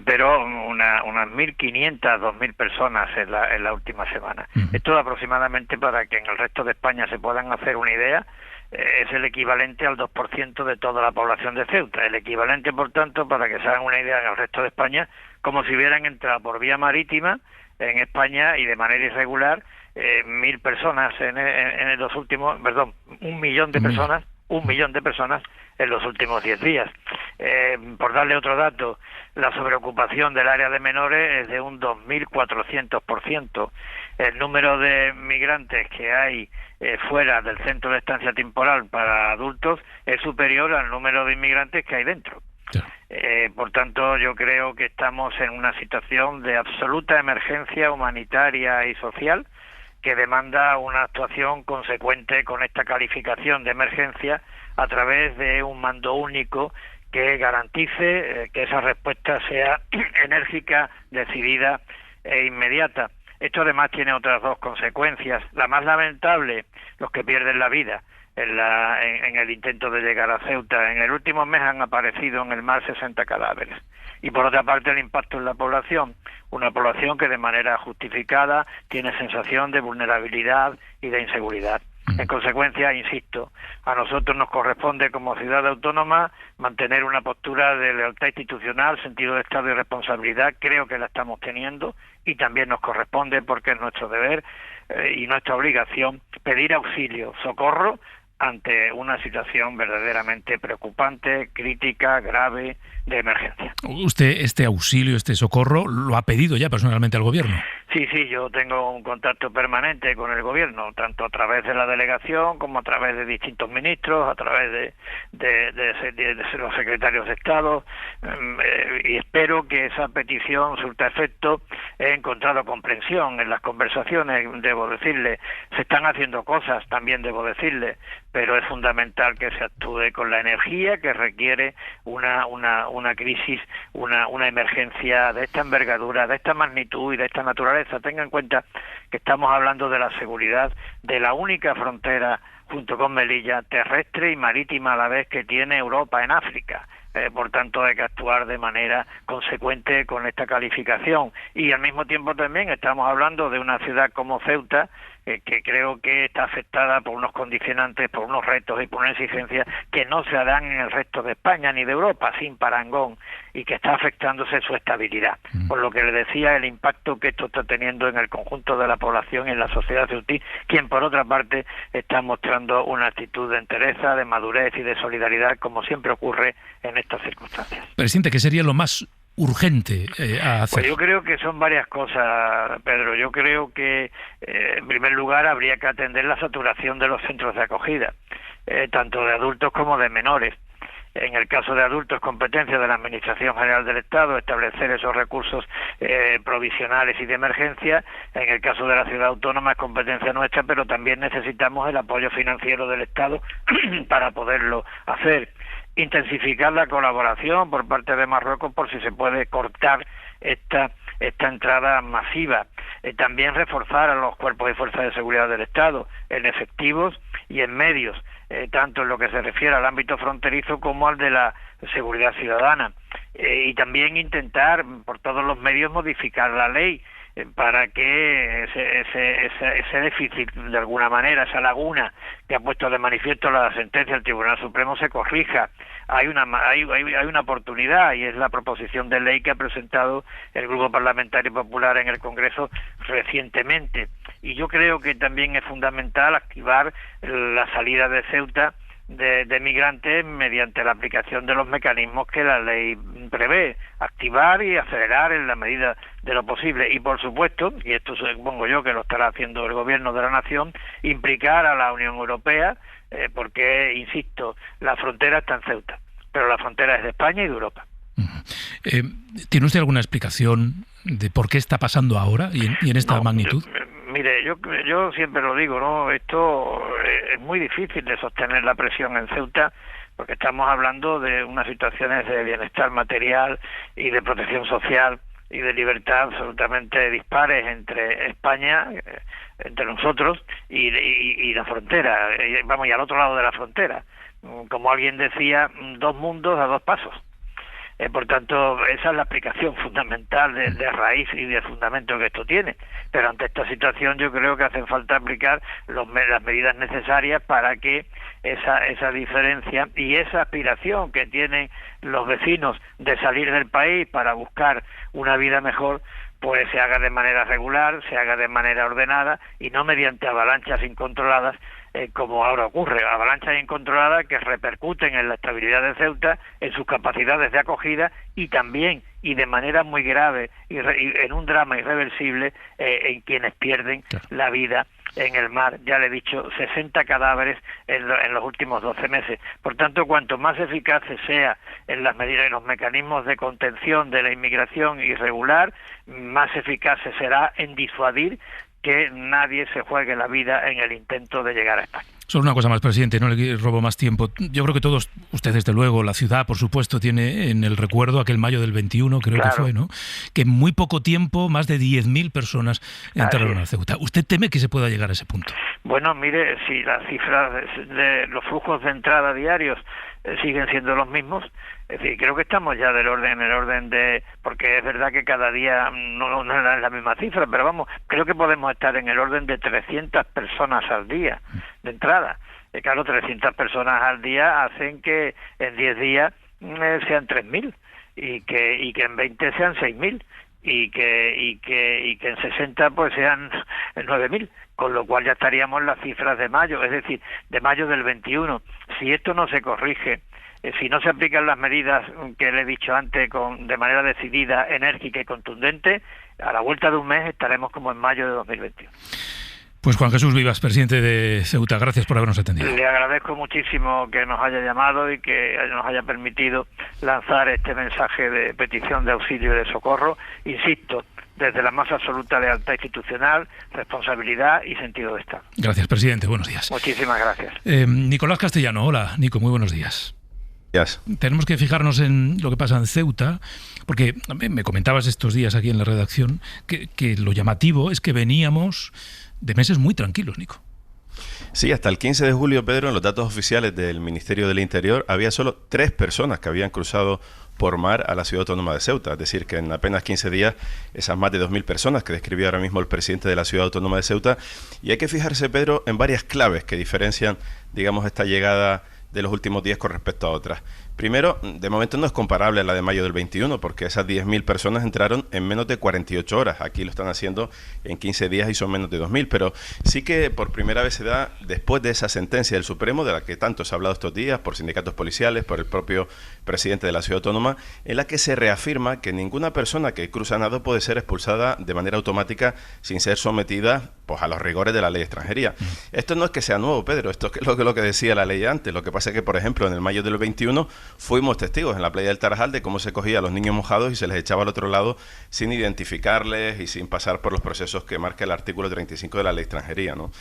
Pero unas 1.500, 2.000 personas en la última semana. Esto aproximadamente, para que en el resto de España se puedan hacer una idea, es el equivalente al 2% de toda la población de Ceuta. El equivalente, por tanto, para que se hagan una idea en el resto de España, como si hubieran entrado por vía marítima en España y de manera irregular 1.000 personas en los últimos, perdón, 1 millón de personas, 1 millón de personas en los últimos 10 días. Por darle otro dato, la sobreocupación del área de menores es de un 2.400%. El número de migrantes que hay fuera del centro de estancia temporal para adultos es superior al número de inmigrantes que hay dentro. Por tanto, yo creo que estamos en una situación de absoluta emergencia humanitaria y social, que demanda una actuación consecuente con esta calificación de emergencia a través de un mando único que garantice que esa respuesta sea enérgica, decidida e inmediata. Esto además tiene otras dos consecuencias. La más lamentable, los que pierden la vida en el intento de llegar a Ceuta. En el último mes han aparecido en el mar 60 cadáveres. Y por otra parte, el impacto en la población, una población que de manera justificada tiene sensación de vulnerabilidad y de inseguridad. En consecuencia, insisto, a nosotros nos corresponde como ciudad autónoma mantener una postura de lealtad institucional, sentido de Estado y responsabilidad. Creo que la estamos teniendo, y también nos corresponde, porque es nuestro deber y nuestra obligación, pedir auxilio, socorro ante una situación verdaderamente preocupante, crítica, grave, de emergencia. ¿Usted este auxilio, este socorro, lo ha pedido ya personalmente al Gobierno? Sí, yo tengo un contacto permanente con el Gobierno, tanto a través de la delegación como a través de distintos ministros, a través de los secretarios de Estado, y espero que esa petición surta efecto. He encontrado comprensión en las conversaciones, debo decirle. Se están haciendo cosas, también debo decirle, pero es fundamental que se actúe con la energía que requiere una crisis, una emergencia de esta envergadura, de esta magnitud y de esta naturaleza. Tenga en cuenta que estamos hablando de la seguridad de la única frontera, junto con Melilla, terrestre y marítima a la vez, que tiene Europa en África. Por tanto, hay que actuar de manera consecuente con esta calificación. Y al mismo tiempo también estamos hablando de una ciudad como Ceuta, que creo que está afectada por unos condicionantes, por unos retos y por una exigencia que no se dan en el resto de España ni de Europa, sin parangón, y que está afectándose su estabilidad. Por lo que le decía, el impacto que esto está teniendo en el conjunto de la población y en la sociedad ceutí, quien por otra parte está mostrando una actitud de entereza, de madurez y de solidaridad, como siempre ocurre en estas circunstancias. Presidente, ¿qué sería lo más urgente a hacer? Pues yo creo que son varias cosas, Pedro. Yo creo que, en primer lugar, habría que atender la saturación de los centros de acogida, tanto de adultos como de menores. En el caso de adultos, competencia de la Administración General del Estado establecer esos recursos provisionales y de emergencia. En el caso de la ciudad autónoma es competencia nuestra, pero también necesitamos el apoyo financiero del Estado para poderlo hacer. Intensificar la colaboración por parte de Marruecos por si se puede cortar esta entrada masiva. También reforzar a los cuerpos y fuerzas de seguridad del Estado en efectivos y en medios, tanto en lo que se refiere al ámbito fronterizo como al de la seguridad ciudadana. Y también intentar por todos los medios modificar la ley para que ese déficit, de alguna manera, esa laguna que ha puesto de manifiesto la sentencia del Tribunal Supremo, se corrija. Hay una oportunidad, y es la proposición de ley que ha presentado el Grupo Parlamentario Popular en el Congreso recientemente. Y yo creo que también es fundamental activar la salida de Ceuta de migrantes mediante la aplicación de los mecanismos que la ley prevé, activar y acelerar en la medida de lo posible. Y por supuesto, y esto supongo yo que lo estará haciendo el Gobierno de la Nación, implicar a la Unión Europea, porque, insisto, la frontera está en Ceuta, pero la frontera es de España y de Europa. ¿Tiene usted alguna explicación de por qué está pasando ahora y en esta magnitud? Mire, yo siempre lo digo, ¿no? Esto es muy difícil de sostener la presión en Ceuta, porque estamos hablando de unas situaciones de bienestar material y de protección social y de libertad absolutamente dispares entre España, entre nosotros y la frontera, vamos, y al otro lado de la frontera. Como alguien decía, 2 mundos a 2 pasos. Por tanto, esa es la explicación fundamental de raíz y de fundamento que esto tiene. Pero ante esta situación yo creo que hace falta aplicar las medidas necesarias para que esa diferencia y esa aspiración que tienen los vecinos de salir del país para buscar una vida mejor, pues se haga de manera regular, se haga de manera ordenada y no mediante avalanchas incontroladas, como ahora ocurre, avalanchas incontroladas que repercuten en la estabilidad de Ceuta, en sus capacidades de acogida y también, y de manera muy grave, y en un drama irreversible, en quienes pierden la vida en el mar. Ya le he dicho, 60 cadáveres en los últimos 12 meses. Por tanto, cuanto más eficaces sea en las medidas y los mecanismos de contención de la inmigración irregular, más eficaces será en disuadir que nadie se juegue la vida en el intento de llegar a España. Solo una cosa más, presidente, no le robo más tiempo. Yo creo que todos, usted desde luego, la ciudad, por supuesto, tiene en el recuerdo aquel mayo del 21, creo que fue, ¿no? Que en muy poco tiempo más de 10.000 personas entraron a Ceuta. ¿Usted teme que se pueda llegar a ese punto? Bueno, mire, si las cifras de los flujos de entrada diarios siguen siendo los mismos, es decir, creo que estamos ya en el orden de, porque es verdad que cada día no es la misma cifra, pero vamos, creo que podemos estar en el orden de 300 personas al día de entrada. Claro, 300 personas al día hacen que en 10 días sean 3.000 y que en 20 sean 6.000 y que en 60 pues sean 9.000, con lo cual ya estaríamos en las cifras de mayo, es decir, de mayo del 21. Si esto no se corrige, si no se aplican las medidas que le he dicho antes de manera decidida, enérgica y contundente, a la vuelta de un mes estaremos como en mayo de 2021. Pues Juan Jesús Vivas, presidente de Ceuta, gracias por habernos atendido. Le agradezco muchísimo que nos haya llamado y que nos haya permitido lanzar este mensaje de petición de auxilio y de socorro, insisto, desde la más absoluta lealtad institucional, responsabilidad y sentido de Estado. Gracias, presidente. Buenos días. Muchísimas gracias. Nicolás Castellano. Hola, Nico. Muy buenos días. Yes. Tenemos que fijarnos en lo que pasa en Ceuta, porque me comentabas estos días aquí en la redacción que lo llamativo es que veníamos de meses muy tranquilos, Nico. Sí, hasta el 15 de julio, Pedro, en los datos oficiales del Ministerio del Interior había solo 3 personas que habían cruzado por mar a la ciudad autónoma de Ceuta. Es decir, que en apenas 15 días esas más de 2.000 personas que describió ahora mismo el presidente de la ciudad autónoma de Ceuta. Y hay que fijarse, Pedro, en varias claves que diferencian, digamos, esta llegada de los últimos días con respecto a otras. Primero, de momento no es comparable a la de mayo del 21, porque esas 10.000 personas entraron en menos de 48 horas. Aquí lo están haciendo en 15 días y son menos de 2.000, pero sí que por primera vez se da después de esa sentencia del Supremo, de la que tanto se ha hablado estos días, por sindicatos policiales, por el propio presidente de la ciudad autónoma, en la que se reafirma que ninguna persona que cruza nado puede ser expulsada de manera automática sin ser sometida pues a los rigores de la ley de extranjería. Esto no es que sea nuevo, Pedro, esto es lo que decía la ley antes. Lo que pasa es que, por ejemplo, en el mayo del 21 fuimos testigos en la playa del Tarajal de cómo se cogía a los niños mojados y se les echaba al otro lado sin identificarles y sin pasar por los procesos que marca el artículo 35 de la ley de extranjería, ¿no?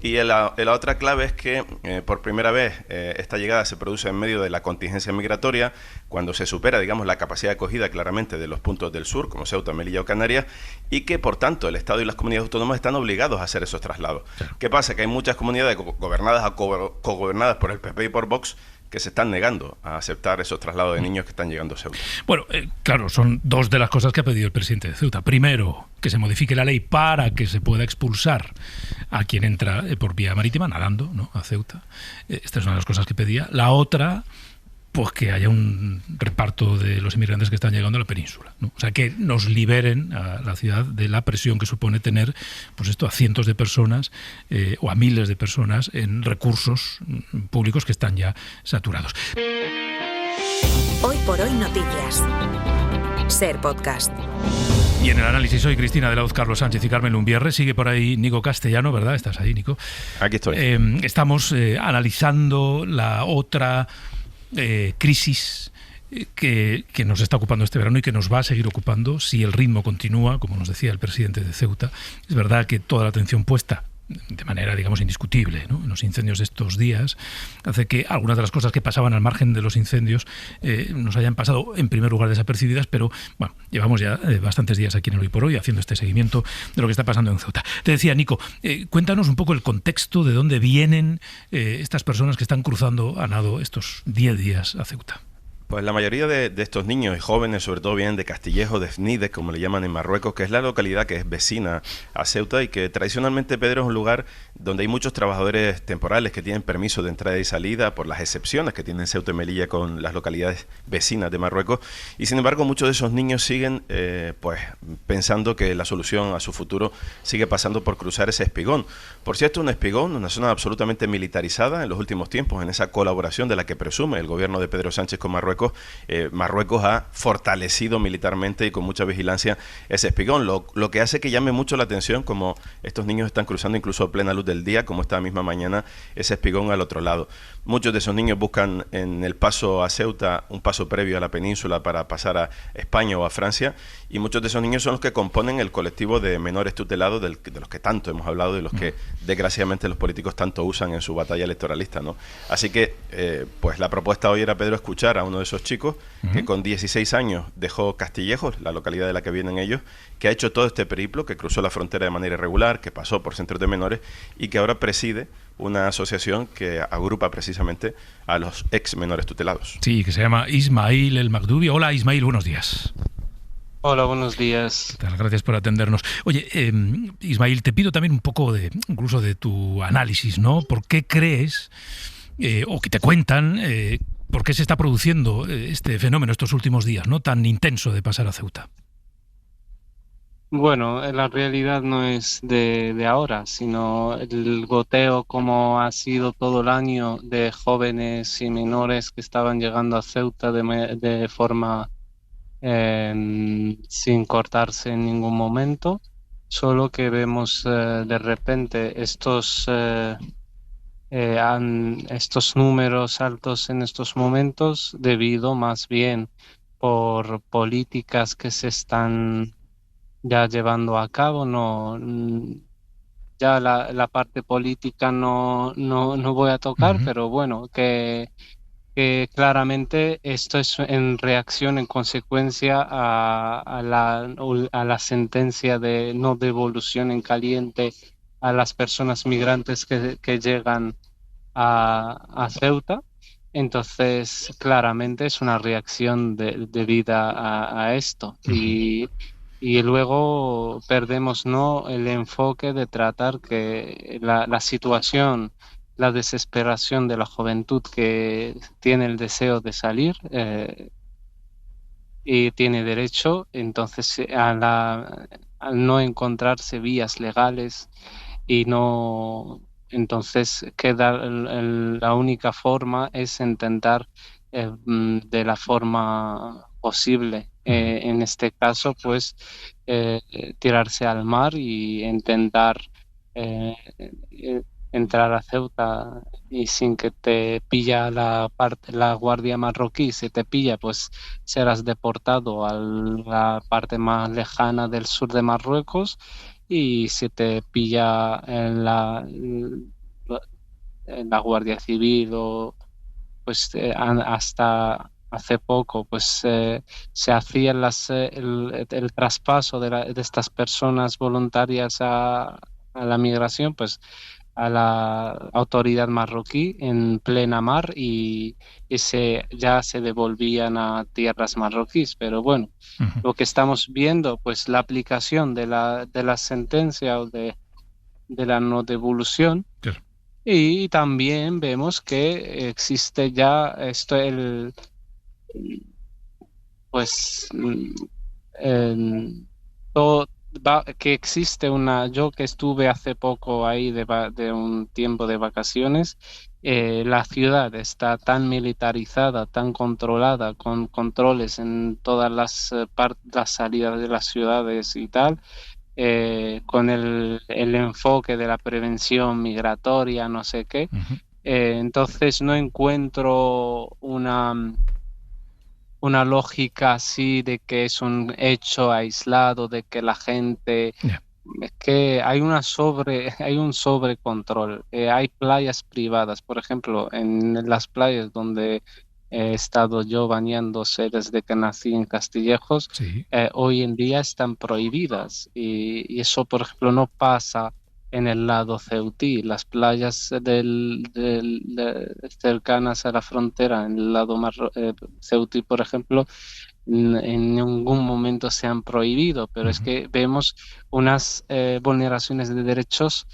Y la otra clave es que por primera vez esta llegada se produce en medio de la contingencia migratoria, cuando se supera, digamos, la capacidad de acogida claramente de los puntos del sur, como Ceuta, Melilla o Canarias, y que por tanto el Estado y las comunidades autónomas están obligados a hacer esos traslados. Claro. ¿Qué pasa? Que hay muchas comunidades gobernadas o cogobernadas por el PP y por Vox que se están negando a aceptar esos traslados de niños que están llegando a Ceuta. Bueno, claro, son 2 de las cosas que ha pedido el presidente de Ceuta. Primero, que se modifique la ley para que se pueda expulsar a quien entra por vía marítima, nadando, ¿no?, a Ceuta. Esta es una de las cosas que pedía. La otra, pues que haya un reparto de los inmigrantes que están llegando a la península, ¿no? O sea, que nos liberen a la ciudad de la presión que supone tener, pues esto, a cientos de personas o a miles de personas en recursos públicos que están ya saturados. Hoy por hoy noticias. Ser Podcast. Y en el análisis hoy Cristina de la Hoz, Carlos Sánchez y Carmen Lumbierre. Sigue por ahí Nico Castellano, ¿verdad? ¿Estás ahí, Nico? Aquí estoy. Estamos analizando la otra crisis que nos está ocupando este verano y que nos va a seguir ocupando si el ritmo continúa, como nos decía el presidente de Ceuta. Es verdad que toda la atención puesta de manera, digamos, indiscutible, ¿no?, en los incendios de estos días, hace que algunas de las cosas que pasaban al margen de los incendios nos hayan pasado en primer lugar desapercibidas, pero bueno, llevamos ya bastantes días aquí en el Hoy por Hoy haciendo este seguimiento de lo que está pasando en Ceuta. Te decía, Nico, cuéntanos un poco el contexto de dónde vienen estas personas que están cruzando a nado estos 10 días a Ceuta. Pues la mayoría de estos niños y jóvenes, sobre todo, vienen de Castillejo, de Fnides, como le llaman en Marruecos, que es la localidad que es vecina a Ceuta y que tradicionalmente, Pedro, es un lugar donde hay muchos trabajadores temporales que tienen permiso de entrada y salida por las excepciones que tienen Ceuta y Melilla con las localidades vecinas de Marruecos. Y sin embargo, muchos de esos niños siguen pues pensando que la solución a su futuro sigue pasando por cruzar ese espigón. Por cierto, un espigón, una zona absolutamente militarizada en los últimos tiempos, en esa colaboración de la que presume el gobierno de Pedro Sánchez con Marruecos. Marruecos ha fortalecido militarmente y con mucha vigilancia ese espigón, lo que hace que llame mucho la atención como estos niños están cruzando incluso a plena luz del día, como esta misma mañana, ese espigón al otro lado. Muchos de esos niños buscan en el paso a Ceuta un paso previo a la península para pasar a España o a Francia, y muchos de esos niños son los que componen el colectivo de menores tutelados de los que tanto hemos hablado y los que desgraciadamente los políticos tanto usan en su batalla electoralista, ¿no? Así que pues la propuesta hoy era, Pedro, escuchar a uno de esos chicos que con 16 años dejó Castillejo, la localidad de la que vienen ellos, que ha hecho todo este periplo, que cruzó la frontera de manera irregular, que pasó por centros de menores y que ahora preside una asociación que agrupa precisamente a los ex menores tutelados. Sí, que se llama Ismail El Magdubi. Hola, Ismail, buenos días. Hola, buenos días. Gracias por atendernos. Oye, Ismail, te pido también un poco incluso de tu análisis, ¿no? ¿Por qué crees, o que te cuentan, por qué se está produciendo este fenómeno estos últimos días, ¿no?, tan intenso de pasar a Ceuta? Bueno, la realidad no es de ahora, sino el goteo como ha sido todo el año de jóvenes y menores que estaban llegando a Ceuta de forma sin cortarse en ningún momento, solo que vemos de repente estos números altos en estos momentos debido más bien por políticas que se están ya llevando a cabo. Ya la parte política no voy a tocar, pero bueno, que claramente esto es en reacción, en consecuencia a la sentencia de no devolución en caliente a las personas migrantes que llegan a Ceuta. Entonces, claramente es una reacción debida a esto. Y luego perdemos el enfoque de tratar que la situación, la desesperación de la juventud que tiene el deseo de salir y tiene derecho, entonces al no encontrarse vías legales y no, entonces la única forma es intentar de la forma posible, en este caso pues tirarse al mar y intentar entrar a Ceuta, y sin que te pilla la guardia marroquí. Si te pilla, pues serás deportado a la parte más lejana del sur de Marruecos, y si te pilla en la Guardia Civil o pues hasta hace poco pues se hacía el traspaso de estas personas voluntarias a la migración, pues a la autoridad marroquí en plena mar, y ya se devolvían a tierras marroquíes. Pero bueno, lo que estamos viendo, pues la aplicación de la sentencia o de la no devolución, Y también vemos que existe ya que existe yo que estuve hace poco ahí de un tiempo de vacaciones, la ciudad está tan militarizada, tan controlada, con controles en todas las salidas de las ciudades y tal, con el enfoque de la prevención migratoria, no sé qué. Entonces no encuentro una lógica así de que es un hecho aislado, de que la gente... Es que hay un sobrecontrol. Hay playas privadas, por ejemplo, en las playas donde he estado yo bañándose desde que nací en Castillejos, hoy en día están prohibidas y eso, por ejemplo, no pasa en el lado ceutí. Las playas cercanas a la frontera, en el lado ceutí, por ejemplo, en ningún momento se han prohibido, pero es que vemos unas vulneraciones de derechos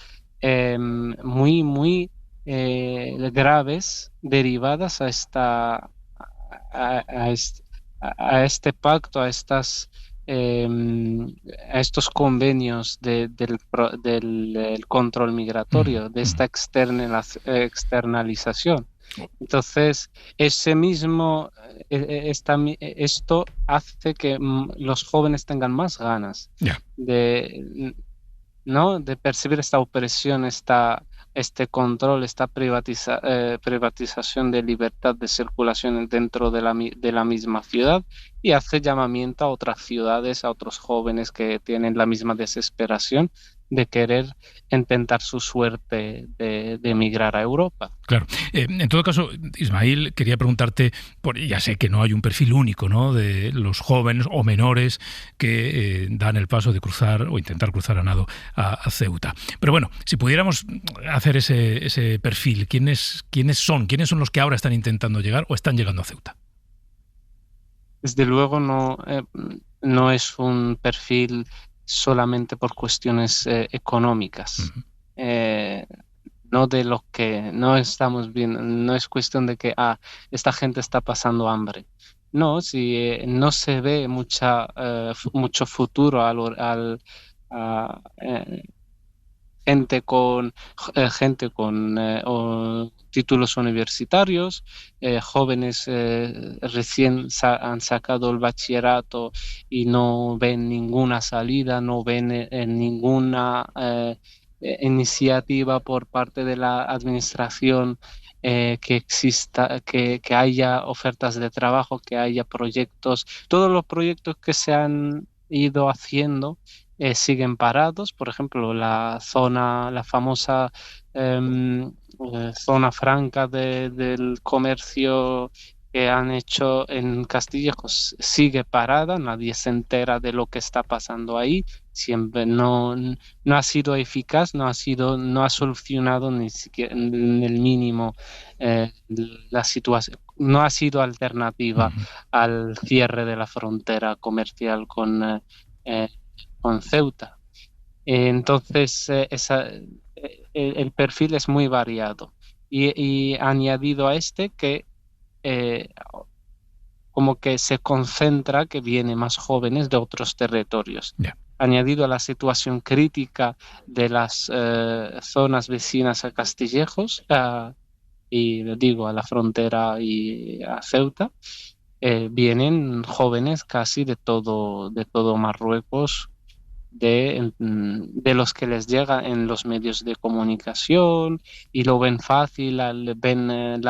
muy, muy graves derivadas a este pacto, a estos convenios del control migratorio, de esta externalización. Entonces, esto hace que los jóvenes tengan más ganas de percibir esta opresión, este control, esta privatización de libertad de circulación dentro de la misma ciudad, y hace llamamiento a otras ciudades, a otros jóvenes que tienen la misma desesperación de querer intentar su suerte de emigrar a Europa. Claro. En todo caso, Ismail, quería preguntarte, ya sé que no hay un perfil único, ¿no?, de los jóvenes o menores que dan el paso de cruzar o intentar cruzar a nado a Ceuta. Pero bueno, si pudiéramos hacer ese perfil, ¿quiénes son los que ahora están intentando llegar o están llegando a Ceuta? Desde luego no es un perfil solamente por cuestiones económicas. No de lo que no estamos viendo, no es cuestión de que esta gente está pasando hambre. No, si no se ve mucho futuro gente con títulos universitarios, jóvenes recién han sacado el bachillerato y no ven ninguna salida, no ven ninguna iniciativa por parte de la administración que exista, que haya ofertas de trabajo, que haya proyectos. Todos los proyectos que se han ido haciendo siguen parados. Por ejemplo, la famosa zona franca del comercio que han hecho en Castillejos sigue parada, nadie se entera de lo que está pasando ahí, siempre no ha sido eficaz, no ha solucionado ni siquiera en el mínimo la situación, no ha sido alternativa al cierre de la frontera comercial con Ceuta. Entonces el perfil es muy variado y añadido a que como que se concentra que vienen más jóvenes de otros territorios. Añadido a la situación crítica de las zonas vecinas a Castillejos y digo a la frontera y a Ceuta, vienen jóvenes casi de todo Marruecos, de los que les llega en los medios de comunicación y lo ven fácil, ven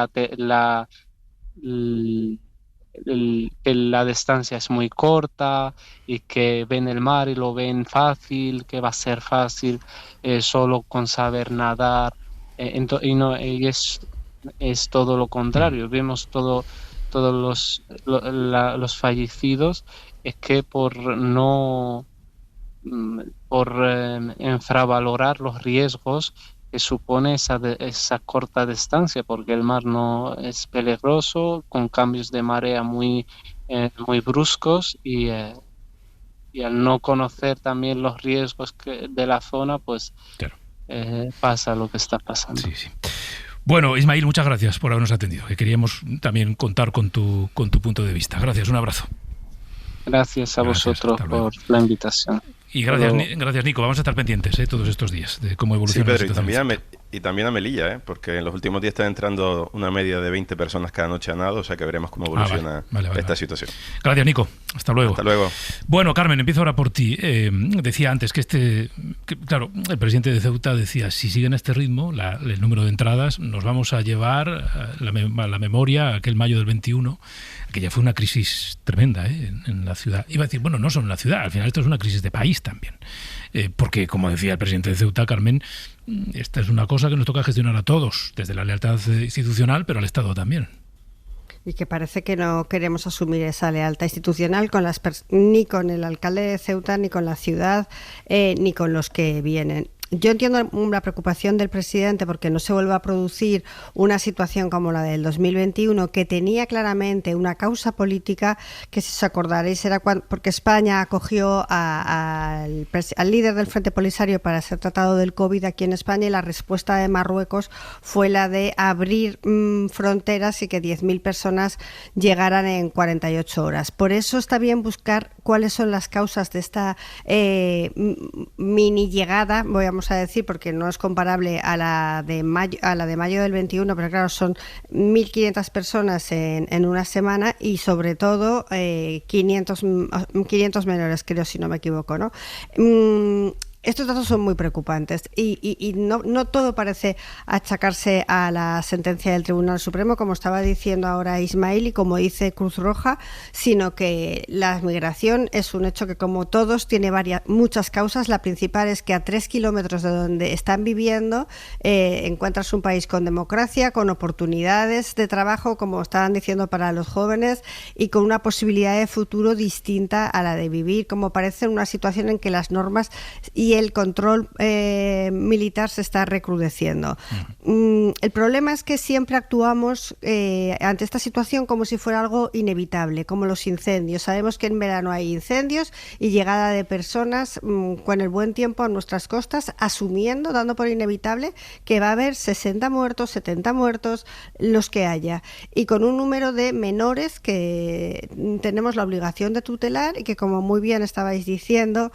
la distancia es muy corta y que ven el mar y lo ven fácil, que va a ser fácil solo con saber nadar, y es todo lo contrario. Vemos todos los fallecidos es que por infravalorar los riesgos que supone esa corta distancia, porque el mar no es peligroso, con cambios de marea muy bruscos y al no conocer también los riesgos de la zona, pues pasa lo que está pasando. Sí, sí. Bueno, Ismail, muchas gracias por habernos atendido, que queríamos también contar con tu punto de vista. Gracias, un abrazo. Gracias a vosotros por la invitación. Y gracias, Nico. Vamos a estar pendientes todos estos días de cómo evoluciona la situación. Y también a Melilla, porque en los últimos días están entrando una media de 20 personas cada noche a nado, o sea que veremos cómo evoluciona esta situación. Gracias, Nico. Hasta luego. Hasta luego. Bueno, Carmen, empiezo ahora por ti. Decía antes que claro, el presidente de Ceuta decía, si siguen este ritmo, el número de entradas, nos vamos a llevar a la memoria aquel mayo del 21, que ya fue una crisis tremenda en la ciudad. Iba a decir, bueno, no solo en la ciudad, al final esto es una crisis de país también. Porque, como decía el presidente de Ceuta, Carmen, esta es una cosa que nos toca gestionar a todos, desde la lealtad institucional, pero al Estado también. Y que parece que no queremos asumir esa lealtad institucional ni con el alcalde de Ceuta, ni con la ciudad, ni con los que vienen. Yo entiendo la preocupación del presidente porque no se vuelva a producir una situación como la del 2021, que tenía claramente una causa política, que si os acordaréis era porque España acogió al líder del Frente Polisario para ser tratado del COVID aquí en España, y la respuesta de Marruecos fue la de abrir fronteras y que 10.000 personas llegaran en 48 horas. Por eso está bien buscar cuáles son las causas de esta mini llegada, vamos a decir, porque no es comparable a la de mayo del 21, pero claro, son 1.500 personas en una semana, y sobre todo 500 menores, creo, si no me equivoco, ¿no? Estos datos son muy preocupantes y no todo parece achacarse a la sentencia del Tribunal Supremo, como estaba diciendo ahora Ismail y como dice Cruz Roja, sino que la migración es un hecho que, como todos, tiene muchas causas. La principal es que a 3 kilómetros de donde están viviendo encuentras un país con democracia, con oportunidades de trabajo, como estaban diciendo, para los jóvenes, y con una posibilidad de futuro distinta a la de vivir, como parece, en una situación en que las normas y el control militar se está recrudeciendo. El problema es que siempre actuamos ante esta situación como si fuera algo inevitable, como los incendios. Sabemos que en verano hay incendios y llegada de personas con el buen tiempo a nuestras costas, asumiendo, dando por inevitable que va a haber 60 muertos, 70 muertos, los que haya, y con un número de menores que tenemos la obligación de tutelar y que, como muy bien estabais diciendo,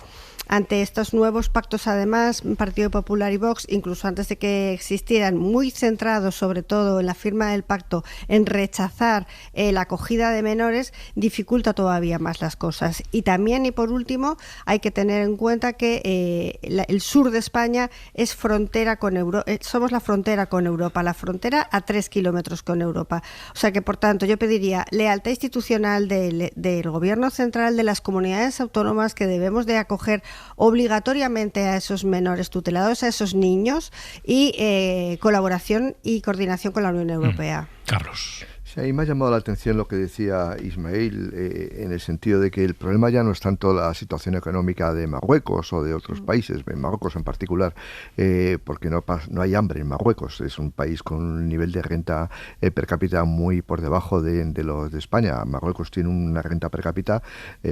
ante estos nuevos pactos, además, Partido Popular y Vox, incluso antes de que existieran, muy centrados sobre todo en la firma del pacto, en rechazar la acogida de menores, dificulta todavía más las cosas. Y también, y por último, hay que tener en cuenta que el sur de España es frontera con Europa, somos la frontera con Europa, la frontera a 3 kilómetros con Europa. O sea que, por tanto, yo pediría lealtad institucional del Gobierno central, de las comunidades autónomas, que debemos de acoger obligatoriamente a esos menores tutelados, a esos niños, y colaboración y coordinación con la Unión Europea. Carlos. Sí, a mí me ha llamado la atención lo que decía Ismail, en el sentido de que el problema ya no es tanto la situación económica de Marruecos o de otros países, en Marruecos en particular, porque no hay hambre en Marruecos. Es un país con un nivel de renta per cápita muy por debajo de los de España. Marruecos tiene una renta per cápita,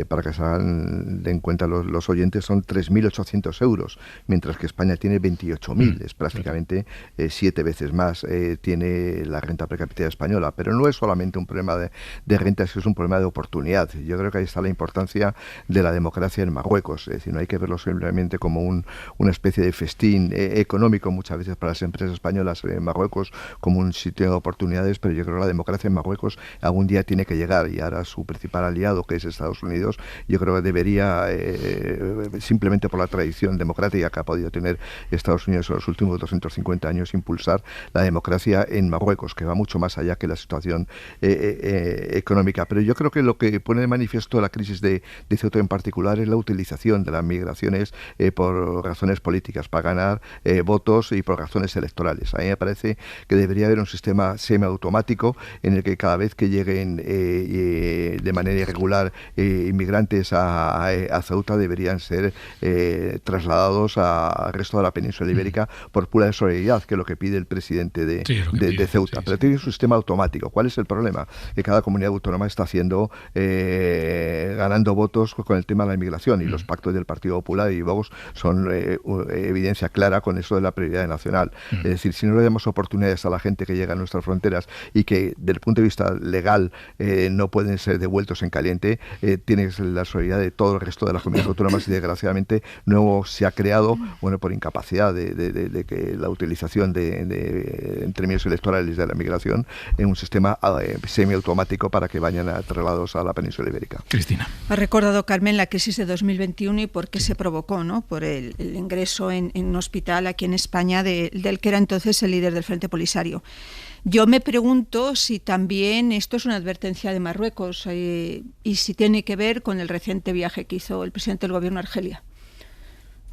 para que se hagan en cuenta los oyentes, son 3.800 euros, mientras que España tiene 28.000, es prácticamente 7 veces más tiene la renta per cápita española, pero no es solamente un problema de renta, es un problema de oportunidad. Yo creo que ahí está la importancia de la democracia en Marruecos. Es decir, no hay que verlo simplemente como una especie de festín económico muchas veces para las empresas españolas en Marruecos, como un sitio de oportunidades, pero yo creo que la democracia en Marruecos algún día tiene que llegar, y ahora su principal aliado, que es Estados Unidos, yo creo que debería, simplemente por la tradición democrática que ha podido tener Estados Unidos en los últimos 250 años, impulsar la democracia en Marruecos, que va mucho más allá que la situación económica. Pero yo creo que lo que pone de manifiesto la crisis de Ceuta en particular es la utilización de las migraciones por razones políticas, para ganar votos y por razones electorales. A mí me parece que debería haber un sistema semiautomático en el que cada vez que lleguen de manera irregular inmigrantes a Ceuta, deberían ser trasladados al resto de la península ibérica por pura solidaridad, que es lo que pide el presidente de Ceuta. Pero tiene un sistema automático. ¿Cuál ¿Cuál es el problema? Que cada comunidad autónoma está ganando votos con el tema de la inmigración, y los pactos del Partido Popular y Vox son evidencia clara con eso de la prioridad nacional. Es decir, si no le damos oportunidades a la gente que llega a nuestras fronteras y que desde el punto de vista legal no pueden ser devueltos en caliente, tiene la solidaridad de todo el resto de las comunidades autónomas, y desgraciadamente no se ha creado, por incapacidad de que la utilización en términos electorales de la migración en un sistema semiautomático para que vayan trasladados a la península ibérica. Cristina. Ha recordado, Carmen, la crisis de 2021 y por qué se provocó, ¿no? Por el ingreso en un hospital aquí en España del que era entonces el líder del Frente Polisario. Yo me pregunto si también esto es una advertencia de Marruecos y si tiene que ver con el reciente viaje que hizo el presidente del gobierno a Argelia.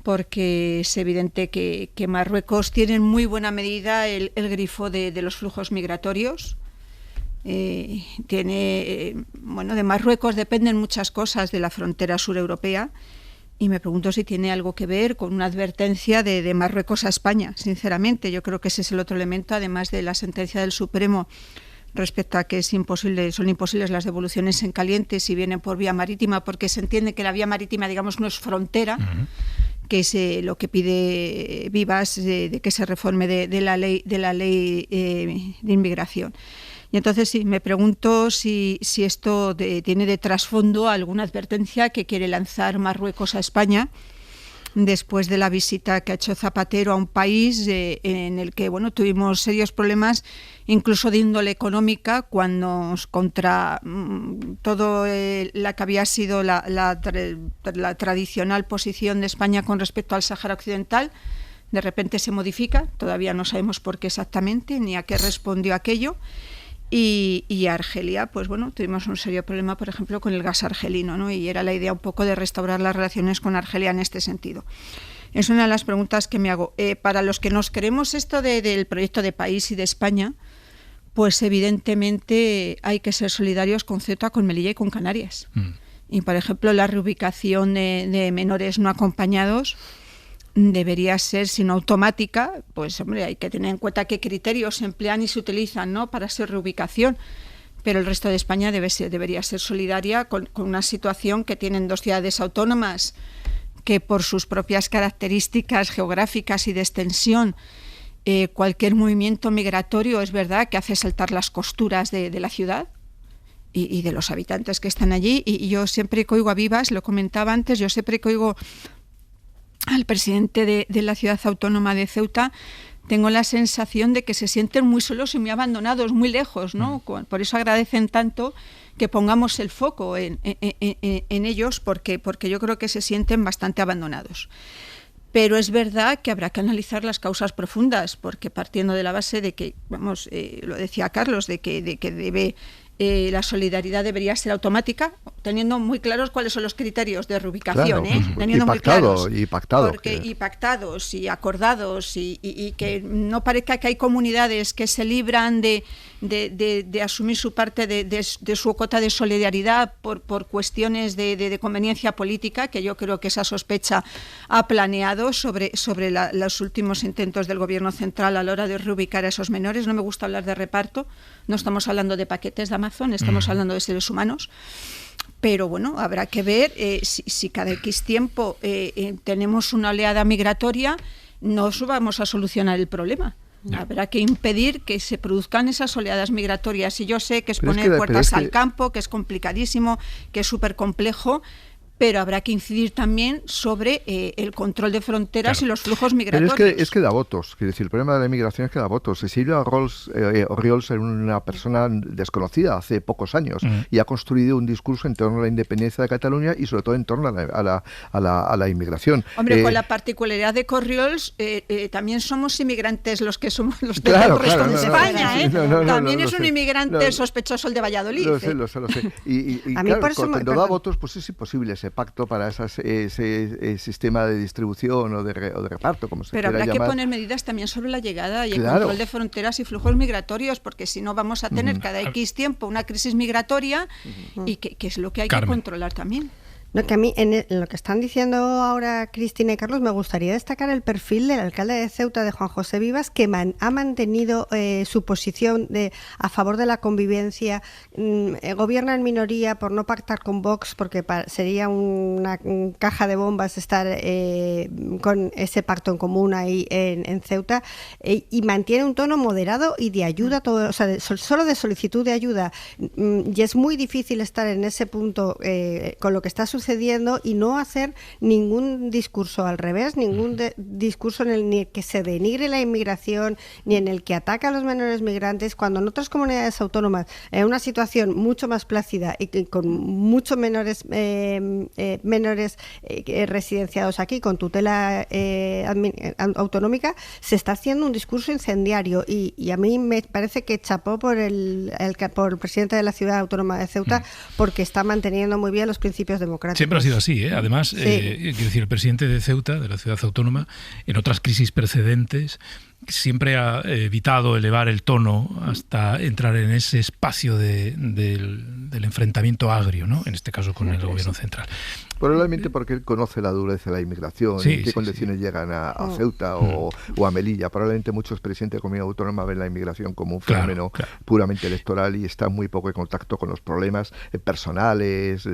Porque es evidente que Marruecos tiene en muy buena medida el grifo de los flujos migratorios. De Marruecos dependen muchas cosas de la frontera sureuropea, y me pregunto si tiene algo que ver con una advertencia de Marruecos a España, sinceramente. Yo creo que ese es el otro elemento, además de la sentencia del Supremo respecto a que son imposibles las devoluciones en caliente si vienen por vía marítima, porque se entiende que la vía marítima, digamos, no es frontera, que es lo que pide Vivas, de que se reforme de la ley de inmigración. Y entonces sí, me pregunto si esto tiene de trasfondo alguna advertencia que quiere lanzar Marruecos a España después de la visita que ha hecho Zapatero a un país en el que tuvimos serios problemas, incluso de índole económica, cuando contra todo la que había sido la tradicional posición de España con respecto al Sáhara Occidental, de repente se modifica. Todavía no sabemos por qué exactamente ni a qué respondió aquello. Y Argelia, tuvimos un serio problema, por ejemplo, con el gas argelino, ¿no? Y era la idea un poco de restaurar las relaciones con Argelia en este sentido. Es una de las preguntas que me hago. Para los que nos creemos esto del proyecto de país y de España, pues evidentemente hay que ser solidarios con Ceuta, con Melilla y con Canarias. Y, por ejemplo, la reubicación de menores no acompañados debería ser, si no automática, pues hay que tener en cuenta qué criterios se emplean y se utilizan, ¿no?, para su reubicación. Pero el resto de España debería ser solidaria con una situación que tienen dos ciudades autónomas que, por sus propias características geográficas y de extensión, cualquier movimiento migratorio es verdad que hace saltar las costuras de la ciudad y de los habitantes que están allí. Y yo siempre que oigo a Vivas, lo comentaba antes, yo siempre que oigo al presidente de la ciudad autónoma de Ceuta, tengo la sensación de que se sienten muy solos y muy abandonados, muy lejos, ¿no? Por eso agradecen tanto que pongamos el foco en ellos, porque yo creo que se sienten bastante abandonados. Pero es verdad que habrá que analizar las causas profundas, porque partiendo de la base de que, lo decía Carlos, de que debe... la solidaridad debería ser automática, teniendo muy claros cuáles son los criterios de reubicación, teniendo muy claros y pactados y acordados, y que no parezca que hay comunidades que se libran de asumir su parte de su cuota de solidaridad por cuestiones de conveniencia política, que yo creo que esa sospecha ha planeado sobre los últimos intentos del gobierno central a la hora de reubicar a esos menores. No me gusta hablar de reparto, no estamos hablando de paquetes de Amazon, estamos hablando de seres humanos, pero habrá que ver si cada X tiempo tenemos una oleada migratoria, no vamos a solucionar el problema. Habrá que impedir que se produzcan esas oleadas migratorias, y yo sé que es poner puertas al campo, que es complicadísimo, que es súper complejo, pero habrá que incidir también sobre el control de fronteras y los flujos migratorios. Pero es que da votos. Quiero decir, el problema de la inmigración es que da votos. Silvia Orriols era una persona desconocida hace pocos años y ha construido un discurso en torno a la independencia de Cataluña y sobre todo en torno a la inmigración. Hombre, con la particularidad de Orriols, también somos inmigrantes los que somos los de España. También es un inmigrante sospechoso el de Valladolid. Lo sé. Y claro, cuando da votos, pues es imposible ese pacto para ese sistema de distribución o de reparto, como se quiera llamar. Pero habrá que poner medidas también sobre la llegada y el control de fronteras y flujos migratorios, porque si no vamos a tener cada X tiempo una crisis migratoria y que es lo que hay que controlar también. No, que a mí, en lo que están diciendo ahora Cristina y Carlos, me gustaría destacar el perfil del alcalde de Ceuta, de Juan José Vivas, que ha mantenido su posición a favor de la convivencia, gobierna en minoría por no pactar con Vox, porque sería una caja de bombas estar con ese pacto en común ahí en Ceuta, y mantiene un tono moderado y de ayuda, todo, o sea, solo de solicitud de ayuda, y es muy difícil estar en ese punto con lo que está sucediendo y no hacer ningún discurso al revés, ningún discurso en el que se denigre la inmigración, ni en el que ataca a los menores migrantes, cuando en otras comunidades autónomas, en una situación mucho más plácida y con muchos menores residenciados aquí, con tutela autonómica, se está haciendo un discurso incendiario, y a mí me parece que chapó por el presidente de la ciudad autónoma de Ceuta, porque está manteniendo muy bien los principios democráticos. Siempre ha sido así, ¿eh? Además, quiero decir, el presidente de Ceuta, de la ciudad autónoma, en otras crisis precedentes, siempre ha evitado elevar el tono hasta entrar en ese espacio del enfrentamiento agrio, ¿no? En este caso con el gobierno central. Probablemente porque él conoce la dureza de la inmigración, en qué condiciones llegan a Ceuta o a Melilla. Probablemente muchos presidentes de comunidad autónoma ven la inmigración como un fenómeno puramente electoral y está muy poco en contacto con los problemas personales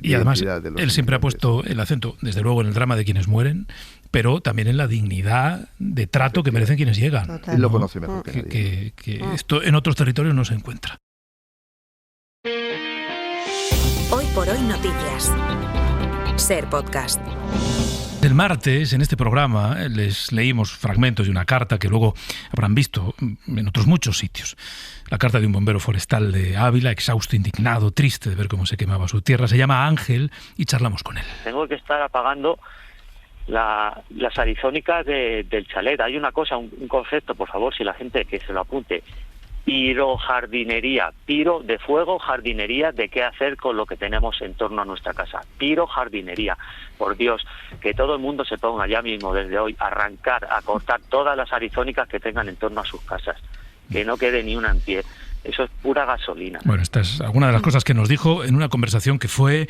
y además de los él siempre ha puesto el acento, desde luego, en el drama de quienes mueren, pero también en la dignidad de trato que merecen quienes llegan. Total. Él lo conoce mejor que nadie. Que esto en otros territorios no se encuentra. Hoy por hoy noticias. Ser podcast. El martes, en este programa, les leímos fragmentos de una carta que luego habrán visto en otros muchos sitios. La carta de un bombero forestal de Ávila, exhausto, indignado, triste de ver cómo se quemaba su tierra. Se llama Ángel y charlamos con él. Tengo que estar apagando las arizónicas del chalet. Hay una cosa, un concepto, por favor, si la gente que se lo apunte. Pirojardinería, piro de fuego, jardinería de qué hacer con lo que tenemos en torno a nuestra casa. Pirojardinería, por Dios, que todo el mundo se ponga ya mismo desde hoy a arrancar, a cortar todas las arizónicas que tengan en torno a sus casas, que no quede ni una en pie. Eso es pura gasolina. Bueno, esta es alguna de las cosas que nos dijo en una conversación que fue,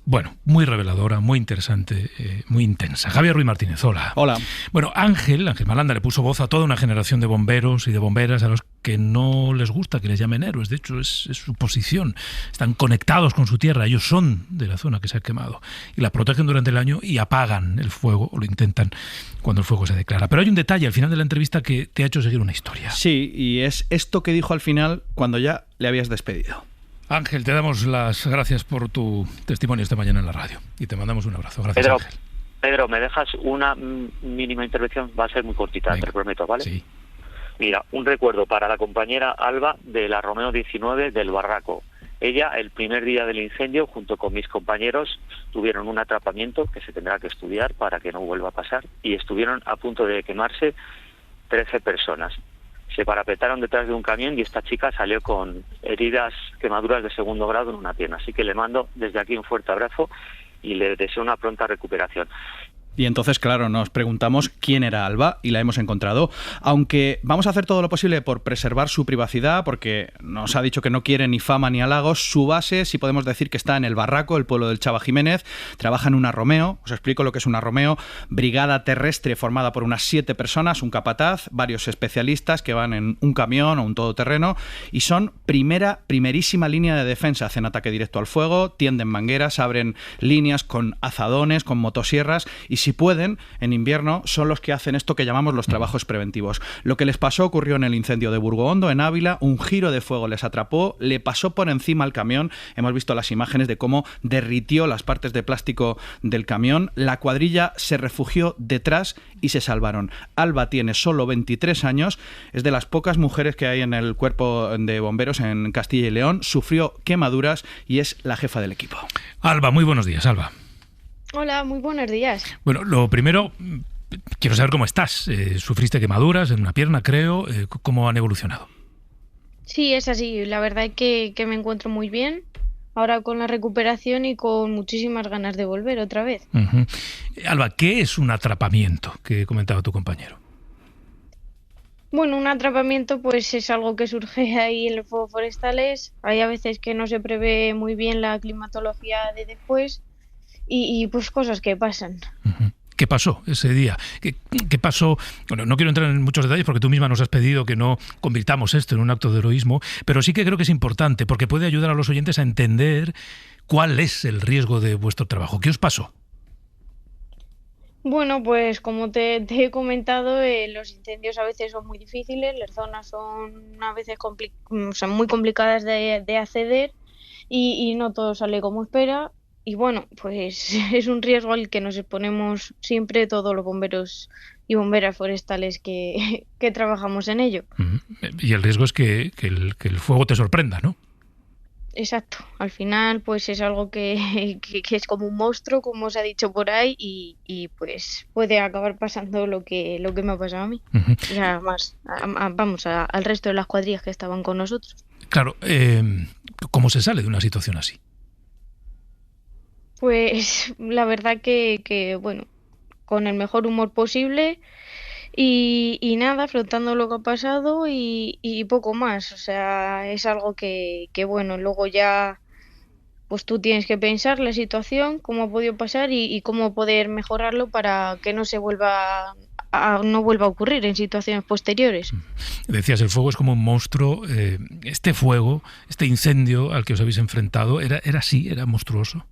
bueno, muy reveladora, muy interesante, muy intensa. Javier Ruiz Martínez, hola. Hola. Bueno, Ángel Malanda le puso voz a toda una generación de bomberos y de bomberas a los que no les gusta que les llamen héroes. De hecho, es su posición. Están conectados con su tierra. Ellos son de la zona que se ha quemado. Y la protegen durante el año y apagan el fuego, o lo intentan cuando el fuego se declara. Pero hay un detalle al final de la entrevista que te ha hecho seguir una historia. Sí, y es esto que dijo al final cuando ya le habías despedido. Ángel, te damos las gracias por tu testimonio esta mañana en la radio y te mandamos un abrazo. Gracias, Ángel. Pedro, ¿me dejas una mínima intervención? Va a ser muy cortita, venga, te lo prometo, ¿vale? Sí. Mira, un recuerdo para la compañera Alba de la Romeo 19 del Barraco. Ella, el primer día del incendio, junto con mis compañeros, tuvieron un atrapamiento que se tendrá que estudiar para que no vuelva a pasar, y estuvieron a punto de quemarse 13 personas. Se parapetaron detrás de un camión y esta chica salió con heridas, quemaduras de segundo grado en una pierna. Así que le mando desde aquí un fuerte abrazo y le deseo una pronta recuperación. Y entonces, claro, nos preguntamos quién era Alba y la hemos encontrado, aunque vamos a hacer todo lo posible por preservar su privacidad, porque nos ha dicho que no quiere ni fama ni halagos. Su base, si podemos decir, que está en el Barraco, el pueblo del Chava Jiménez. Trabaja en una Romeo, os explico lo que es una Romeo, brigada terrestre formada por unas 7 personas, un capataz, varios especialistas que van en un camión o un todoterreno, y son primerísima línea de defensa. Hacen ataque directo al fuego, tienden mangueras, abren líneas con azadones, con motosierras, y si pueden, en invierno, son los que hacen esto que llamamos los trabajos preventivos. Lo que les pasó ocurrió en el incendio de Burgohondo, en Ávila. Un giro de fuego les atrapó, le pasó por encima al camión. Hemos visto las imágenes de cómo derritió las partes de plástico del camión. La cuadrilla se refugió detrás y se salvaron. Alba tiene solo 23 años, es de las pocas mujeres que hay en el cuerpo de bomberos en Castilla y León. Sufrió quemaduras y es la jefa del equipo. Alba, muy buenos días, Alba. Hola, muy buenos días. Bueno, lo primero, quiero saber cómo estás. Sufriste quemaduras en una pierna, creo. ¿Cómo han evolucionado? Sí, es así. La verdad es que me encuentro muy bien. Ahora con la recuperación y con muchísimas ganas de volver otra vez. Uh-huh. Alba, ¿qué es un atrapamiento que comentaba tu compañero? Bueno, un atrapamiento pues es algo que surge ahí en los fuegos forestales. Hay a veces que no se prevé muy bien la climatología de después y pues cosas que pasan. ¿Qué pasó ese día? ¿Qué pasó? Bueno, no quiero entrar en muchos detalles porque tú misma nos has pedido que no convirtamos esto en un acto de heroísmo, pero sí que creo que es importante porque puede ayudar a los oyentes a entender cuál es el riesgo de vuestro trabajo. ¿Qué os pasó? Bueno, pues como te he comentado, los incendios a veces son muy difíciles, las zonas son a veces son muy complicadas de acceder y no todo sale como espera. Y bueno, pues es un riesgo al que nos exponemos siempre todos los bomberos y bomberas forestales que trabajamos en ello. Y el riesgo es que el fuego te sorprenda, ¿no? Exacto, al final pues es algo que es como un monstruo, como se ha dicho por ahí, y pues puede acabar pasando lo que me ha pasado a mí. Y además, vamos, al resto de las cuadrillas que estaban con nosotros. Claro, ¿cómo se sale de una situación así? Pues la verdad que bueno, con el mejor humor posible y nada, afrontando lo que ha pasado y poco más. O sea, es algo que bueno, luego ya pues tú tienes que pensar la situación, cómo ha podido pasar y cómo poder mejorarlo para que no vuelva a ocurrir en situaciones posteriores. Decías, el fuego es como un monstruo. Este fuego, este incendio al que os habéis enfrentado, ¿era así? ¿Era monstruoso?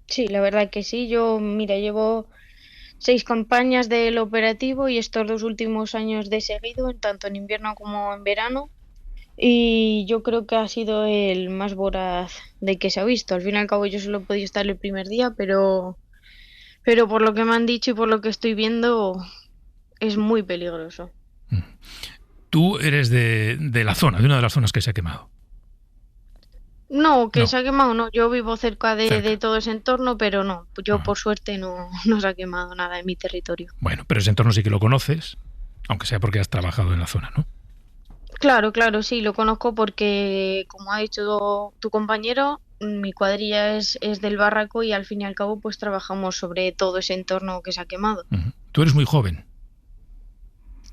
Sí, la verdad que sí. Yo, mira, llevo 6 campañas del operativo y estos 2 últimos años de seguido, tanto en invierno como en verano. Y yo creo que ha sido el más voraz de que se ha visto. Al fin y al cabo yo solo he podido estar el primer día, pero por lo que me han dicho y por lo que estoy viendo, es muy peligroso. Tú eres de la zona, de una de las zonas que se ha quemado. No, se ha quemado, no. Yo vivo cerca de todo ese entorno, pero no. Yo, por suerte, no se ha quemado nada en mi territorio. Bueno, pero ese entorno sí que lo conoces, aunque sea porque has trabajado en la zona, ¿no? Claro, sí, lo conozco porque, como ha dicho tu compañero, mi cuadrilla es del Barraco y al fin y al cabo pues trabajamos sobre todo ese entorno que se ha quemado. Tú eres muy joven.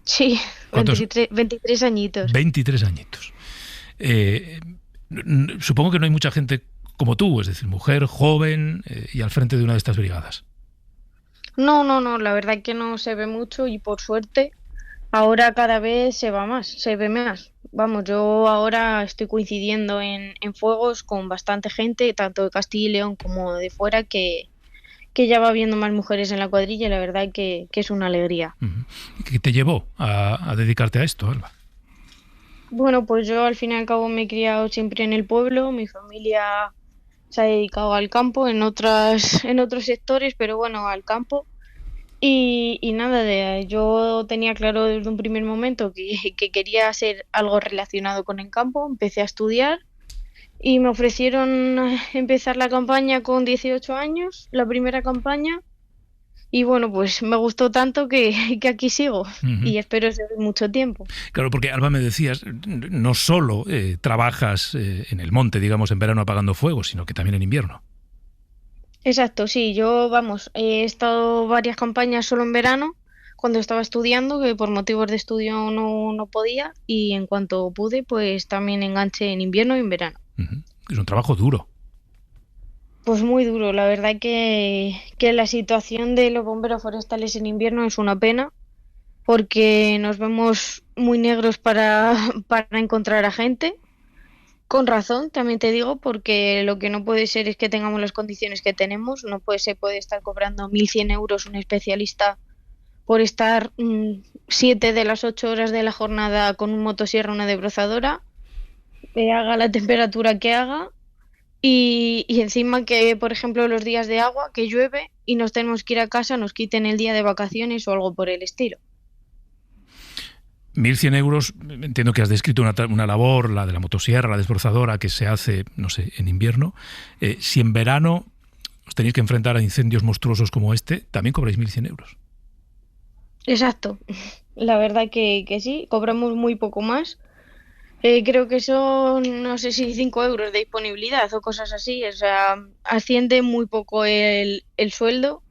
Sí, 23 añitos. 23 añitos. Supongo que no hay mucha gente como tú, es decir, mujer, joven y al frente de una de estas brigadas. No, la verdad que no se ve mucho y por suerte ahora cada vez se ve más. Vamos, yo ahora estoy coincidiendo en fuegos con bastante gente, tanto de Castilla y León como de fuera, que ya va habiendo más mujeres en la cuadrilla y la verdad que es una alegría. ¿Qué te llevó a dedicarte a esto, Alba? Bueno, pues yo al fin y al cabo me he criado siempre en el pueblo, mi familia se ha dedicado al campo en otros sectores, pero bueno, al campo. Y nada, yo tenía claro desde un primer momento que quería hacer algo relacionado con el campo, empecé a estudiar y me ofrecieron empezar la campaña con 18 años, la primera campaña. Y bueno, pues me gustó tanto que aquí sigo y espero seguir mucho tiempo. Claro, porque Alba, me decías, no solo trabajas en el monte, digamos, en verano apagando fuegos, sino que también en invierno. Exacto, sí, yo, vamos, he estado varias campañas solo en verano, cuando estaba estudiando, que por motivos de estudio no podía, y en cuanto pude, pues también enganché en invierno y en verano. Es un trabajo duro. Pues muy duro, la verdad que la situación de los bomberos forestales en invierno es una pena, porque nos vemos muy negros para encontrar a gente. Con razón, también te digo, porque lo que no puede ser es que tengamos las condiciones que tenemos. No puede estar cobrando 1.100 euros un especialista por estar 7 de las 8 horas de la jornada con un motosierra, una desbrozadora, que haga la temperatura que haga y encima que, por ejemplo, los días de agua, que llueve y nos tenemos que ir a casa, nos quiten el día de vacaciones o algo por el estilo. 1.100 euros, entiendo que has descrito una labor, la de la motosierra, la desbrozadora, que se hace, no sé, en invierno. Si en verano os tenéis que enfrentar a incendios monstruosos como este, también cobráis 1.100 euros. Exacto. La verdad que sí, cobramos muy poco más. Creo que son, no sé si 5 euros de disponibilidad o cosas así. O sea, asciende muy poco el sueldo.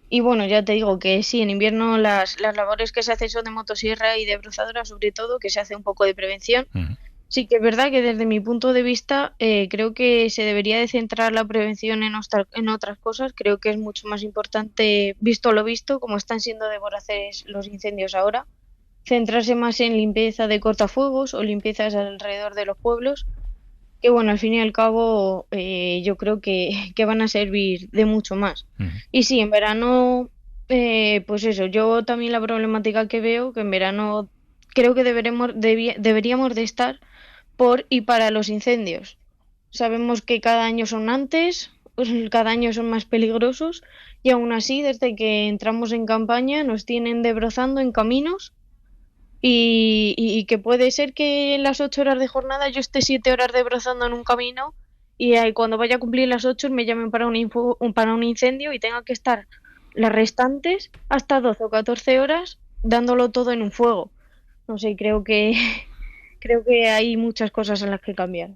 Y bueno, ya te digo que sí, en invierno las labores que se hacen son de motosierra y de brozadora, sobre todo, que se hace un poco de prevención. sí que es verdad que desde mi punto de vista creo que se debería de centrar la prevención en otras cosas. Creo que es mucho más importante, visto lo visto, como están siendo de voraces los incendios ahora, centrarse más en limpieza de cortafuegos o limpiezas alrededor de los pueblos, que bueno, al fin y al cabo yo creo que van a servir de mucho más. Y sí, en verano, pues eso, yo también la problemática que veo, que en verano creo que deberíamos de estar por y para los incendios. Sabemos que cada año son antes, pues cada año son más peligrosos, y aún así, desde que entramos en campaña, nos tienen debrozando en caminos, y que puede ser que en las 8 horas de jornada yo esté 7 horas debrozando en un camino, y cuando vaya a cumplir las 8 me llamen para un incendio y tenga que estar las restantes hasta 12 o 14 horas dándolo todo en un fuego. No sé, creo que hay muchas cosas en las que cambiar.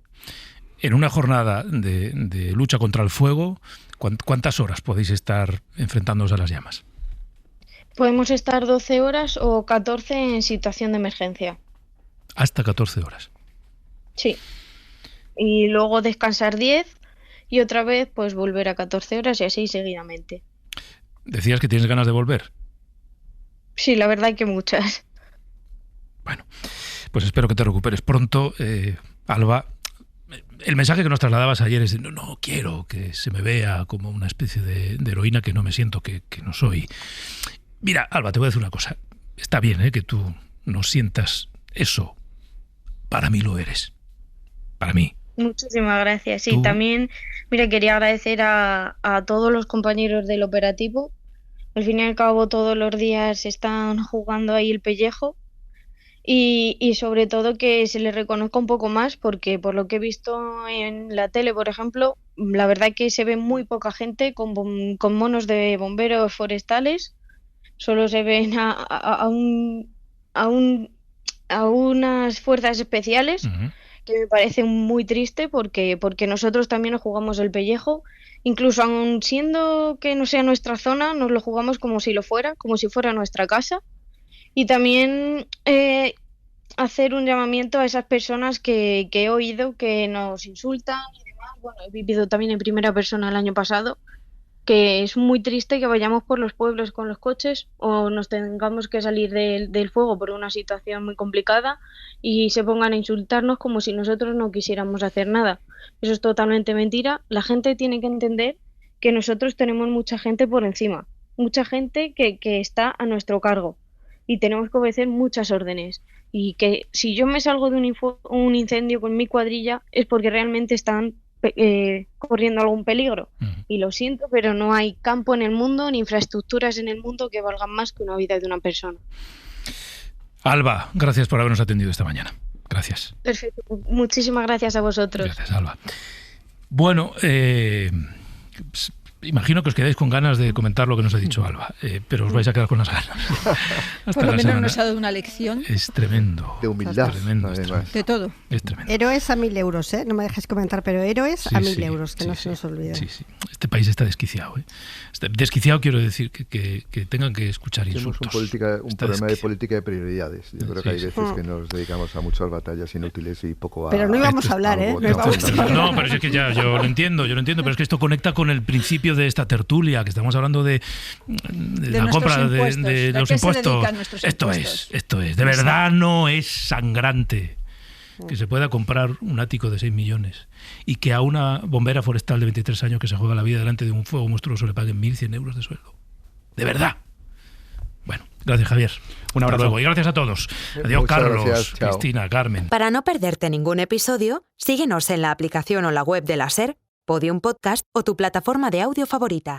En una jornada de lucha contra el fuego, ¿cuántas horas podéis estar enfrentándoos a las llamas? Podemos estar 12 horas o 14 en situación de emergencia. Hasta 14 horas. Sí. Y luego descansar 10 y otra vez pues volver a 14 horas y así seguidamente. ¿Decías que tienes ganas de volver? Sí, la verdad que muchas. Bueno, pues espero que te recuperes pronto. Alba, el mensaje que nos trasladabas ayer es de no quiero que se me vea como una especie de heroína que no me siento, que no soy. Mira, Alba, te voy a decir una cosa. Está bien que tú no sientas eso. Para mí lo eres. Para mí. Muchísimas gracias. Sí, ¿Tú? También, mira, quería agradecer a todos los compañeros del operativo. Al fin y al cabo, todos los días están jugando ahí el pellejo. Y sobre todo que se les reconozca un poco más, porque por lo que he visto en la tele, por ejemplo, la verdad que se ve muy poca gente con monos de bomberos forestales. Solo se ven a unas fuerzas especiales, que me parece muy triste porque nosotros también nos jugamos el pellejo. Incluso aun siendo que no sea nuestra zona, nos lo jugamos como si lo fuera, como si fuera nuestra casa. Y también hacer un llamamiento a esas personas que he oído que nos insultan y demás. Bueno, he vivido también en primera persona el año pasado, que es muy triste que vayamos por los pueblos con los coches o nos tengamos que salir del fuego por una situación muy complicada y se pongan a insultarnos como si nosotros no quisiéramos hacer nada. Eso es totalmente mentira. La gente tiene que entender que nosotros tenemos mucha gente por encima, mucha gente que está a nuestro cargo y tenemos que obedecer muchas órdenes. Y que si yo me salgo de un incendio con mi cuadrilla es porque realmente están corriendo algún peligro. Y lo siento, pero no hay campo en el mundo ni infraestructuras en el mundo que valgan más que una vida de una persona. Alba, gracias por habernos atendido esta mañana. Gracias. Perfecto. Muchísimas gracias a vosotros. Gracias, Alba. Bueno, imagino que os quedáis con ganas de comentar lo que nos ha dicho Alba, pero os vais a quedar con las ganas. Por lo menos nos ha dado una lección. Es tremendo. De humildad. Tremendo, de todo. Es tremendo. Héroes a 1.000 euros, ¿eh? No me dejes comentar, pero héroes a 1.000 euros, que no se nos olvide. Sí. Este país está desquiciado. Desquiciado quiero decir que tengan que escuchar insultos. Tenemos un problema de política de prioridades. Yo creo que hay veces que nos dedicamos a muchas batallas inútiles y poco a... Pero no íbamos a hablar, ¿eh? No, pero es que ya yo lo entiendo, pero es que esto conecta con el principio de esta tertulia, que estamos hablando de la compra de los impuestos. Esto es. De verdad no es sangrante que se pueda comprar un ático de 6 millones y que a una bombera forestal de 23 años que se juega la vida delante de un fuego monstruoso le paguen 1.100 euros de sueldo. De verdad. Bueno, gracias, Javier. Un abrazo. Luego. Y gracias a todos. Adiós, Carlos, gracias, Cristina, Carmen. Para no perderte ningún episodio, síguenos en la aplicación o la web de la SER, Podium Podcast o tu plataforma de audio favorita.